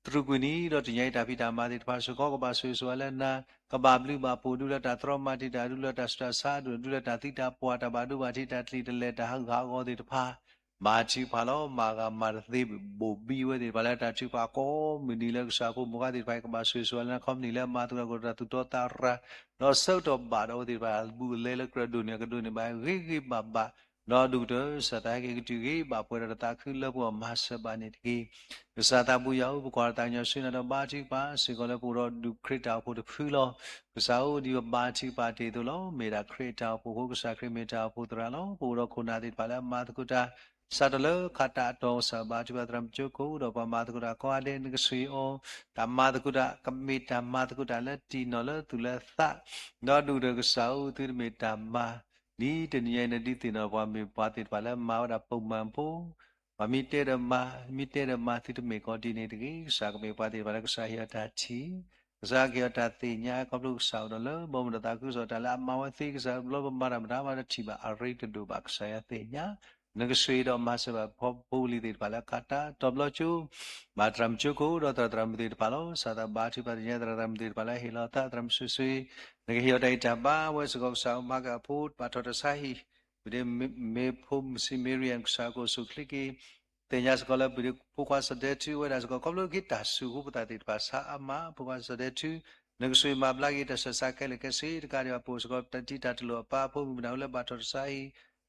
Speaker 3: သူကွနီတော့တညိုက်တာဖိတာမာတိတပါစကောကပါဆွေဆွဲလဲနာကဘာဘလူပါပူဒူလတာထရောမာတိတာဒူလတာစတာစာဒူလတာတိတာပွာတာဘာဒူဘာတိတာတလီတလဲတာဟောက်ကောတိတပါမာချီဖာလောမာကမာသိဘိုဘီဝဲဒီဘလာတာချီပါကောမီနီလက်စာဖို့မကဒီဖိုင်ကပါဆွေဆွဲလန်ခမ်နီလက်မာတူကိုတာတူတော့တာရာနော်ဆောက်တော့ဘာတော့ဒီပါဘူးလဲလကရဒုန်ကဒုန်ဘာဂိဂိဘဘာနော်ဒူတစတာကေတူဂိဘာပွဲရတာခึလဘောမဆဘာနေတီစာတာဘူးရောက်ဘကွာတန်ညဆွေနတော့ဘာချီပါစေကောလဲပူတော့ဒုခရစ်တာဖို့တဖူလောကစားဦးဒီဘာချီပါတေတို့လောမေရာခရစ်တာဖို့ကစားခရစ်မေတာဖို့တရာလောပူတော့ခုနာတိပါလဲမာတကုတာစာတလခတာတောစဘာတိပဒရမ်ချုကိုတော့ပမာတကုတာကွာတဲ့ငဆွေအောဓမ္မတကုတာကမေတ္တမတကုတာလက်တီနော်လသူလက်သတော့ဒုရကဆောသူမေတ္တမနီတနိယနတိတင်တော်ဘာမေပါတိပါလဲမာဝဒပုံမှန်ဖို့မမီတေရမတိတမေကောဒီနေတကြီးစာကမေပါတိပါလဲကဆာဟယတာချီဇာကေတာတိညာကပလုဆောတော့လဘောမတတာကုဇောတလာမဝသိကစားလောဘမရမဒါမတိပါအရိတတုပါကဆာယတိညာငကဆွေတော့မဆဘပူလီတိပါလာကတာတဘလချူမာထရမ်ချူကိုတော့တရမ်တိပါလောစာတာဘာတိပါညတရမ်တိပါလာဟီလာတာတရမ်ဆွေဆွေငကဟီယတိုင်တဘာဝဲစကောက်ဆောင်မကဖူပါတော်တဆိုင်ဗီမေဖုံစီမေရီယန်စာကိုဆုခလီကီတင်ညာစကောလာဗီဖူခွာစတဲ့တူဝဲဒါစကောကဘလဂီတာဆူဟုပတာတိပါစာအမဖူခွာစတဲ့တူငကဆွေမဘလာဂီတဆဆကဲလကစီတကာရပိုစကောတတိတတလောပါဖုံမနောလပါတော်ဆိုင်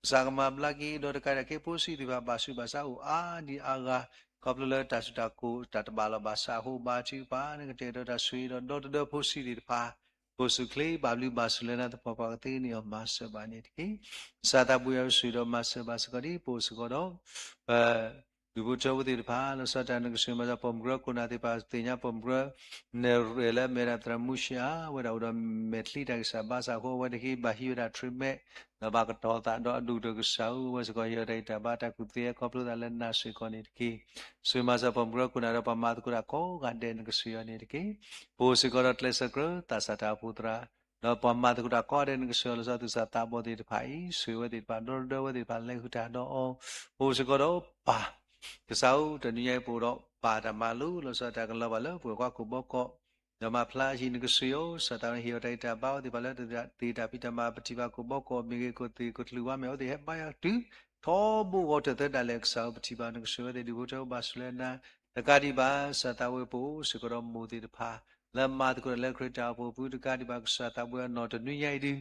Speaker 3: Zagama lagi do dekada ke posi di basu basa u a di aga kapula tasutaku tatbala basa hu bachi pa ne te do da sui do posi di pa posu kle bablu basulena ta papa te ni masa bani ki sata buya sui do masa basakari posu ko do Dubu chawu di pa lo sa ta ne sui ma pomgra kuna di pa tinya pomgra ne rela mera tramusha wa da metli da sa basa ho wa de ki bahira trimet na ba ka to ta do du do sau wa ko yo dai ta ba ta ku te ko plu da le na sui ko ni ki sui ma sa pomgra kuna ra pa ma ku ra ko ga de ne sui yo ni ki po si ko ra tle sa kro ta sa ta putra no pa ma ku ra ko de ne sui lo sa tu sa ta bo di pa i sui wa di pa do wa di pa le hu ta do o po si ko do paကစားတနည်းရိုက်ပို့တော့ပါဒမလူလို့ဆိုတာကလောပါလို့ပွေကွာကုဘောကောဓမ္မဖလာရှိနကဆွေယောစတာဟီယတိုင်တာဘောဒီပါလက်တေတာပိတမပတိပါကုဘောကောမိကေကိုတီကိုတလူဝမေောဒီဟက်ပါယတူသောဘူဝတ်တဲ့တလက်ဆောပတိပါနကဆွေတဲ့ဒီဘုထောဘာစလနာတကာဒီပါစတာဝေပို့စကရောမူဒီတဖာလမတ်ကိုလက်ခရတာပို့ဘူးတကာဒီပါစတာဘွေနော်တနည်းရိုက်ဒီ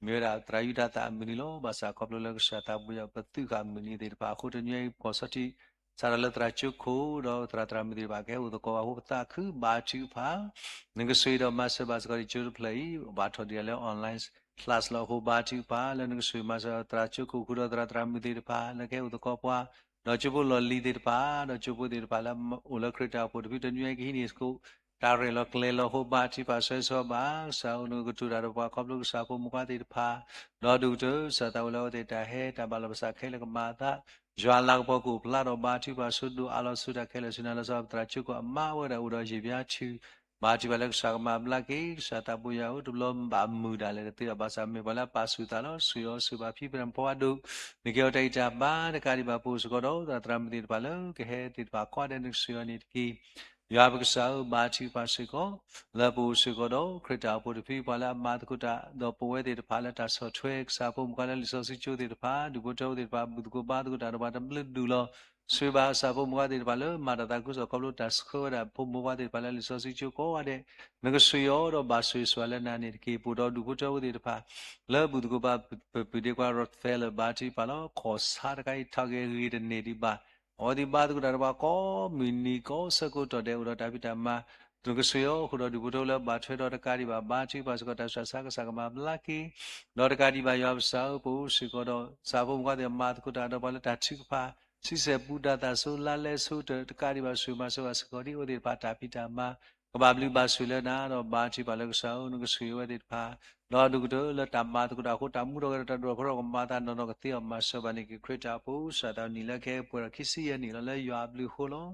Speaker 3: မြေရာတရာယူဒတာမီနီလောဘာစာကောပလလက်စတာဘွေပတုကမီနီဒီတဖာခုတနည်းကောစတိSara letra cukup do tra midi bagai untuk kau aku tak ke baca apa, nengke sui do masa bahasa kau jujur play, baca dia le online kelas lo aku baca apa, le nengke sui masa tra cukup kudo tra midi apa, nengke untuk kau apa, do cukup lo lidir apa, do cukup dir apa le ulah kerja apa, tapi dunia ini isku tarik lo kle lo aku baca apa, saya bah, saya nengke tu ada apa, kau belum saya pun muka dir apa, do tu saya tahu lo tidak he, tak balas bahasa kele kemata. Jual lag bagu pelaro bati basudu ala sudah kele sunala sab tracuko amma wada udah jibia cu bati balik sama lagi sata buya udah belum bamu dalam tidak bahasa me bala pasu talo suyo subapi perempuan nikyo tai jaba dekari bapu sukodo tatram tir balo kehe tir bakwa dan suyo niki Yabakasau bati pasiko labu sukodo krita puripi bala matkuta do poeti de pala ta so twek sapu mukala liso sichu de pa dubuto de pa budko bad ko ta ba tam dulo suba sapu muka de pala matata ku so koplo ta sko da pu muka de pala liso sichu ko ade nagasuyo do basu swala na ni ki pudo dubuto de pa la budko ba pide kwa rot fel bati pala ko sar kai thage ri de ne di ba Odi bad ko darba ko mini ko sako to de ura tapi tama tu cái suyo khu đó du bút là ba chơi đó cái đi ba chơi ba sự có ta sa cái mà lucky đó cái đi ba yo sao bố sự có đó sao bố có thể mà có ta đó ba là ta chịu pha si se Buddha ta so la le so cái đi ba sự mà so có đi ở đây ba ta pita mà có ba bli ba sự là na đó ba chơi ba là sao nó cái suyo ở đây pha đó du đó là tam ma tu đó có tam mu đó ta đó có mà ta nó cái tiêu mà so ba này cái create bố sa ta ni là cái bữa khi si ni là yo bli holo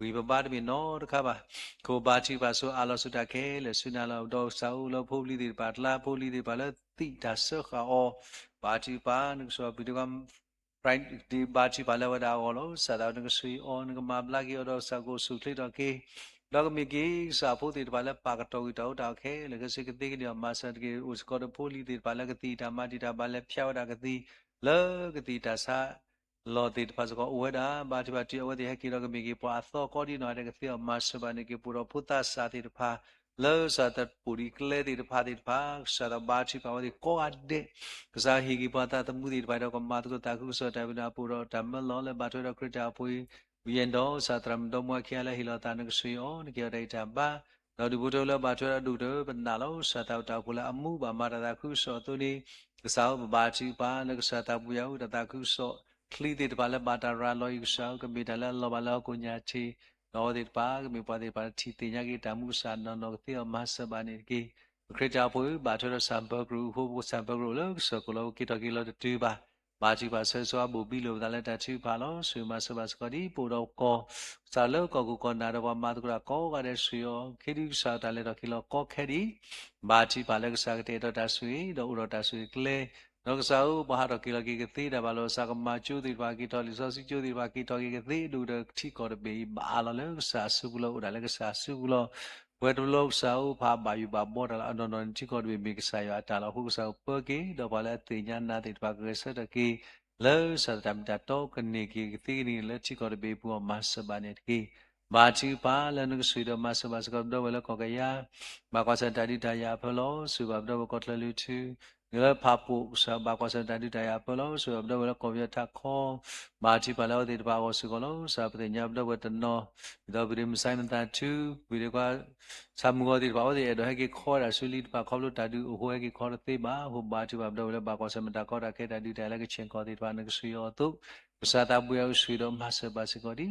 Speaker 3: vì ba mi nó đó các bạn cô ba chi ba số alo số ta ke le suna lo do sau lo pholi de ba la pholi de ba la ti ta so kha o ba chi ba nu so bi kam right di ba chi ba la wa da o lo sa da nu sui o nu ma bla ki o do sa ko su kle do ke đó cái mình sa phô thì bà là bà cái trâu trâu đào khe là cái sự cái tí cái mà sa cái usco đó phô li thì bà là cái tí ta mà thì ta bà là phiao đó cái tí lỡ cái tí ta sa lo thì bà sẽ có uế đó bà thì bà chỉ uế thì hay kia đó cái mình bỏ thọ có đi nói cái tí mà sa bà này cái pura puta sa thì bà lỡ sa ta puri kle thì bà sa ta bà chỉ bà thì có ăn đấy cái sa hi cái bà ta tâm thì bà đó còn mà tôi ta cũng sa ta bên đó pura tâm lo là bà tôi đó cái ta pui viên đó sa tram đó mua kia là hi lo ta nó suy ó nó kia đây chạm ba đó đi bút là bà cho đủ đó bên nào đó sa tao tao cũng là amu bà mà ta cứ sợ tôi đi cái sao bà chỉ ba nó sa tao bùi áo ta cứ sợ khi thì bà là bà ta ra lo cái sao cái bị ta là lo bà lo của nhà chi đó thì bà cái bị bà thì bà chi tiền nhà cái ta mu sa nó cái mà sa bà này kia khi cha bùi bà cho sample group hô sample group đó sợ cô lo kia lo được ba bà chỉ bà sơ xoa bù bi lô ta lại ta chỉ bà lo sự mà sơ bà sơ đi bù đâu co sao lỡ co cụ con nào đâu mà tụi có cái đấy suy khi đi sao ta lại đó khi lo có khi đi bà chỉ bà lại cái sao cái đó ta suy đâu rồi ta suy kle nó cái sao bà đó khi lo cái tí đã bà lo sao mà chú thì bà khi đó lý do chú thì bà khi đó cái tí đủ được chỉ có được bị bà lo lỡ sao su lo đã lại cái sao su lo quay đầu lâu sau pha bài bà bỏ ra là nó chỉ có bị bị sai ở trả là hú sau bơ kí đó phải là tự nhiên na thì bà người sẽ được kí lỡ sao làm trả to cái này cái này lỡ chỉ có bị bùa mà sao bà này kí bà chỉ bà là nó suy đó mà sao bà sao đâu là có cái ya bà có sang đi đại ya phải lo suy bà đâu có là lưu trữ người pha phụ sao bà có sang đi đại ya phải lo suy bà đâu là có việc thắc kho bà chỉ bà lo thì bà có suy có lo sao bây giờ đâu có tên nó đó bây giờ mình sai ta chứ bây giờ qua Samuel thì bảo thì đó hay cái kho là xử lý bà kho lúc ta đi hồi cái kho là tế bá hôm bà chỉ bảo đâu là bà có xem ta có ra cái ta đi đại là cái chuyện có thì bà nó cái suy yếu tốt sa ta bùi suy đó mà sẽ bà sẽ có đi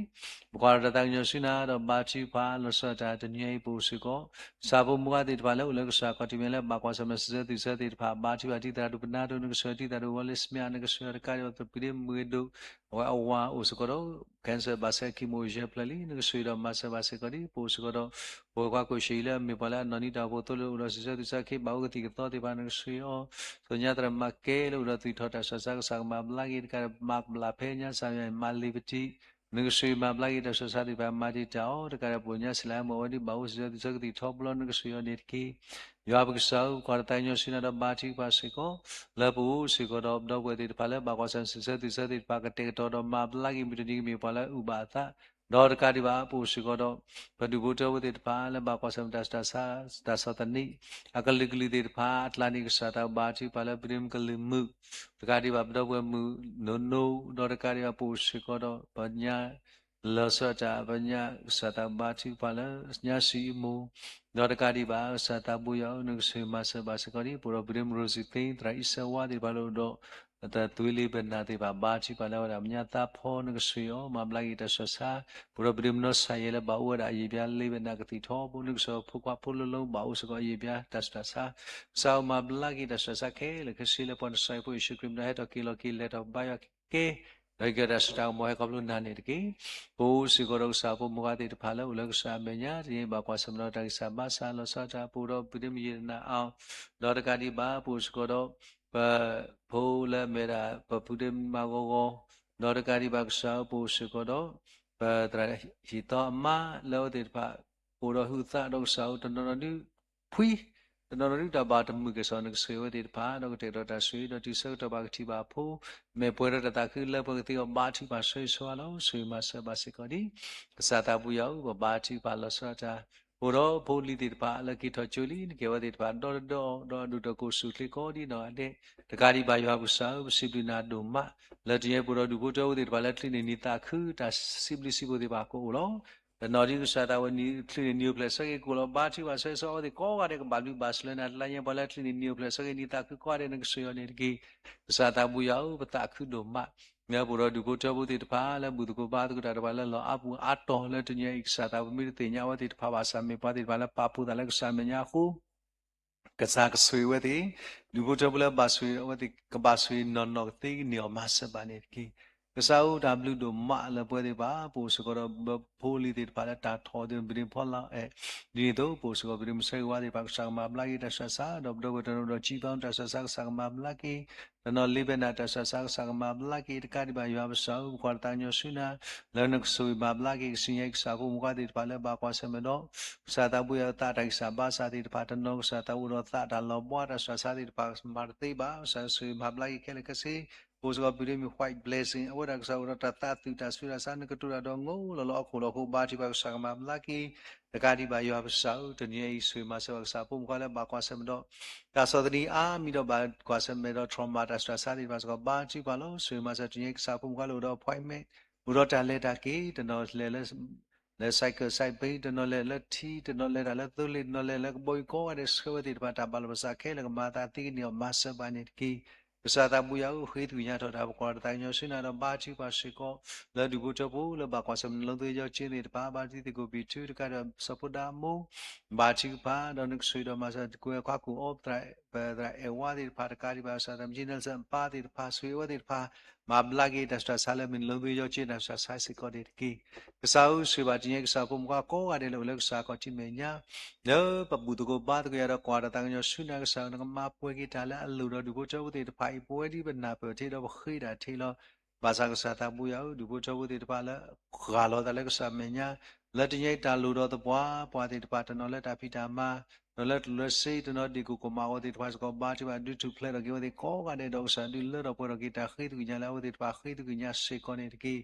Speaker 3: bà ra tăng nhiều suy na đó bà chỉ bà nó sa ta tự nhiên bù suy có sa bù mua thì bà lấy cái sa có thì mình là bà có xem sẽ thì bà chỉ bà chỉ ta được na đó nó cái suy thì ta được vào lesmia nó cái suy cái đó từ bây giờ mới được wa usu đó cancer bà sẽ khi mua chế plali nó cái suy đó mà sẽ bà sẽ có đi bù suy đó bố qua cô sĩ là mình bảo là nó đi đâu bố tôi lúc đó sẽ đi khi bảo cái gì đó thì bạn nó suy ô rồi nhà ta mà kê lúc đó tùy thôi ta sẽ sang mà lại cái mà là phê nhá sang mà liberty nó cái suy mà lại cái sẽ thì bạn mà đi cháu cái bố nhà sẽ làm một đi bảo sẽ thì top luôn nó cái suy đi kia giờ cái sau còn tay nhau xin là ba chỉ ba sẽ có là bố sẽ có đó đâu cái thì phải là bà có sang sẽ thì bà cái tệ đó mà lại cái mình đi bảo là ubata đó cái đi bà bố sẽ có đó Padubuta with it pa la ba pasam dasa tani akalikli dir pa atlantic sata bachi pala prim kalimu takadi babda mu no do takadi apu sikodo panya lasata panya sata bachi pala nya si mu do takadi ba sata buya nu se masa basikari pura prim rosite tra isawa di balo do ta tuili benna ti ba chi pala wa mnya ta pho nu suyo mamlagi ta sa pura prim no sa yele ba wa da yi bya le benna ka ti tho bu nu so phu kwa phu lo lo ba u so ko yi bya ta sa mamlagi ta sa ke le ke si le pon sai pu isu krim na he to kilo ki le to ba ya ke dai ga da sta mo he ko lu na ne ki bu si ko ro sa pu mo ga ti pha le u le sa me nya ri ba kwa sam no ta sa ma sa lo sa ta pu ro prim yi na ao do ta ka di ba pu si ko ro bố là mẹ đã bố đêm mà go nó được cái đi bác sao bố sẽ có đó và tại chỉ to mà lâu thì bà bố đó hư ta đâu sao cho nó đi phui cho nó đi đã bà tầm mười cái sao nó sửa thì bà nó có thể đó sửa đó chỉ sửa cho bà chỉ bà bố mẹ bố đó ta cứ lâu bữa thì bà chỉ bà sửa xóa lâu sửa mà sửa bà sẽ có đi cái sao ta bùi áo và bà chỉ bà là sao ta bố đó bố li thì bà là kỹ thuật chơi li cái gì bà đó đó cô sửa thì có đi nó để Takari ba yo busa siblina duma la tiye puro du boto de ba la tli ni ta khu ta sibli sibo de ba ko lo Nori kusata wani clean new place sagi kulo bachi wa sai so di ko gade ka balu basle na la yen bala clean new place sagi ni ta ku ko de na suyo ne ki kusata bu yau bata ku do ma nya bu ro du ko to bu ti pa la bu ko ba ku ta ba la lo apu ato la tu nya kusata bu mi ti nya wa ti pa ba sa me pa ti ba la pa pu da la kusata me nya khu kasa ka sui wa ti du ko to bu la ba sui wa ti ka ba sui no no ti ni o ma sa ba ne ki Kasau W do ma la pwede ba po siguro poli de para ta tho de brin phola ni do po siguro brin sai wa de ba sa ma bla ki ta sa do do do chi bang ta sa ma bla ki no live na ta sa ma bla ki ka di ba ya ba sa ko ta nyo suna la nak su ma bla ki sin yak sa ko mu ka de ba la ba kwa sa me do sa ta bu ya ta dai sa ba sa de ba ta no sa ta u do ta da lo bo ta sa de ba ma de ba sa su ma bla ki ke le ka si Poso biri mi white blessing awara sa ura tata tu ta sura sana ketura dongo lolo aku loko bati ba sa ma laki dekadi ba yo sa u tenia isu masa sa pum kala ba kwa sem do ta so tani a mi do ba kwa sem me do trauma ta sa di ba so ba chi ba lo su masa tenia sa pum kala do appointment uro ta le ta ki tano le cycle side bay tano le ti tano le la tu le no le boy ko ade so di ba ta ba lo sa ke le ma ta ti ni masa ba ni ki Kusata buya u hit winya to da kwa ta nyo sina da ba chi ba shi ko la du go to bu la ba kwa sam lo de jo chin ni ba ba ti ko bi tu ka da support da mo ba chi ba da nik sui da ma sa ko kwa ku op tra ba da e wa di pa ka ri ba sa da jinal sa pa di pa sui wa di pa ma bla ki da sta sala min lo de jo chin da sa sai si ko di ki ksa u sui ba tin ye ksa pum ka ko ga de lo le ksa ko chi me nya no pa bu to ko ba to ya da kwa da ta nyo sina ksa na ma pwe ki ta la lu do du go to de pa Iပွဲဒီဘနာပထေတော့ခိတာထေလောဘာသာကစားတာဘူးရောက်ဒီဘချဝတိတပါလာခါလောတလည်းကစားမညာလက်တရိတ်တာလူတော်တပွားပွားတိတပါတနော်လက်တာဖိတာမနော်လက်လက်စိတ်နော်ဒီကိုမာဝတိတပါစကောဘာတိပါဒုထုဖလက်တော့ကေဝတိကောကနေတော့စားဒီလက်တော့ပေါ်တော့ဂီတာခိတူညာလာဝတိတပါခိတူညာစေကောနေတကေ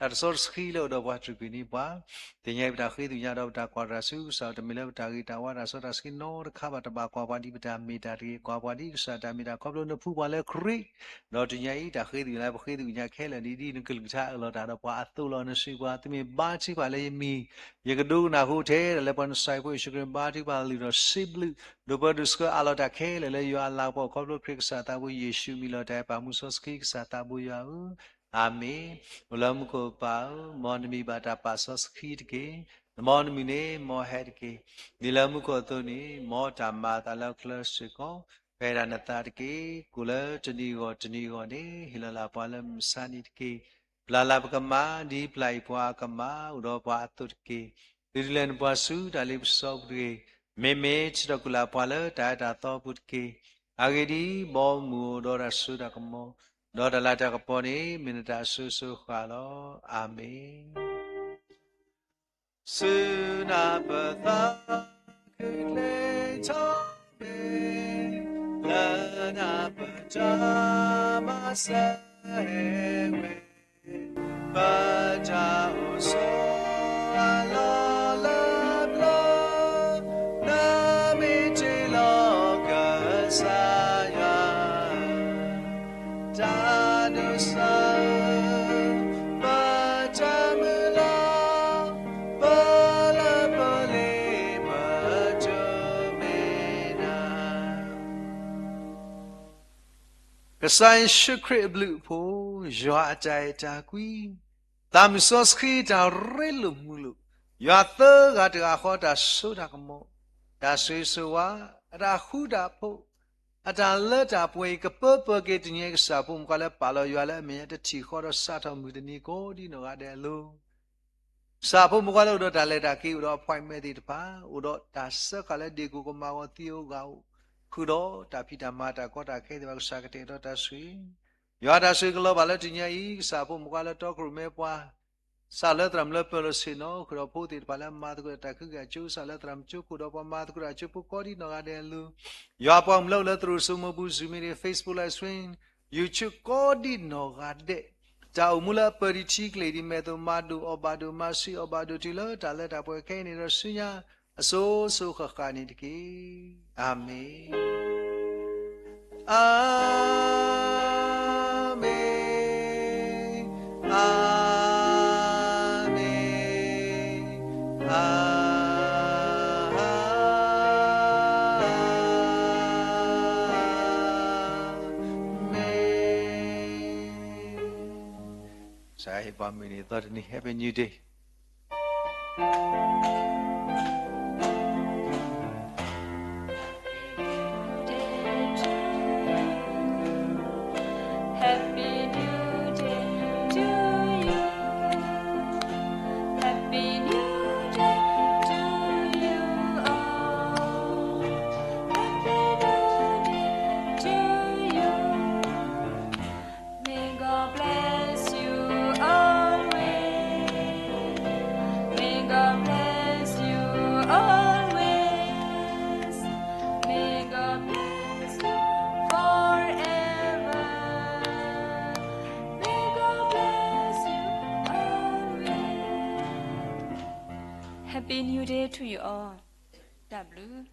Speaker 3: At source kilo do what you bini ba tinya bita khi tu nya do ta kwa rasu sa de mile bita gi ta wa ra so ta skin no kha ba ta ba kwa ba di bita mi ta ri kwa ba di sa ta mi ta kwa lo no phu ba le kri no tinya I ta khi tu la ba khi tu nya khe le ni di no kil cha lo ta do ba tu lo no si ba ti mi ba chi ba le mi ye ga du na hu the le pon sai phu shi kri ba ti ba li do si blu do ba du ska a lo ta khe le yo a la bo kwa lo kri sa ta bu Yesu mi lo ta ba mu so ski sa ta bu ya u Amen. Ulam ko pao monmi bata pasos khid ke monmi ne mohed ke nilam ko to ni mo tamma tala klas ko peranata ke kula tani go ne hilala palam sanit ke lala kama di plai pwa kama udo pa atut ke dirlen pasu dalip sok ke meme chidakula pala ta ta to put ke agedi bo mu do rasu da kamo Đó là ta có đi mình đã su khá lo amen su na ba ta le cho be la na ba cha ma sa he we ba cha o so la la la na mi chi lo ka sa Ta do sa ba cha mu la ba la ba le ba cho me na Cái sai sức khỏe blue po dọa chạy ta quý tam so khi ta rê lù mù lù dọa tơ gà ta khó ta số ta mô ta suy số wa ta khu ta po Ata le ta pwe ka pe ke tinye ka sa pum ka le pa lo ywa le me ta thi kho do sa tho mu de ni ko di no ga de lo sa pum ka lo do ta le ta ki do appointment ti pa u do ta sa ka le de ku ko ma wo ti o ga u khu do ta phi ta ma ta ko ta khe de ba sa ka te do ta sui ywa ta sui ka lo ba le tinye I sa pum ka le to kru me pwa sa le tram le pe lo si no khu do phu ti pa le ma ta ko ta khu ga chu sa le tram chu khu do pa ma ta ko ra chu pu ko di no ga de lo Yo pom lo le through sumo bu zumi Facebook live stream YouTube ko di no ga de ta umula pari chi kle di me to ma du obado ma si obado ti lo ta le ta pwe khe ni ro sunya aso so kha kha ni ki amen amen amen Saya ba mi ni to ni happy new day.
Speaker 2: Happy New Day to you. Happy New Day to you all. Happy New Day to you. May God bless you always. May God bless you always. May God bless you forever. May God bless you always. Happy New Day to you all. W.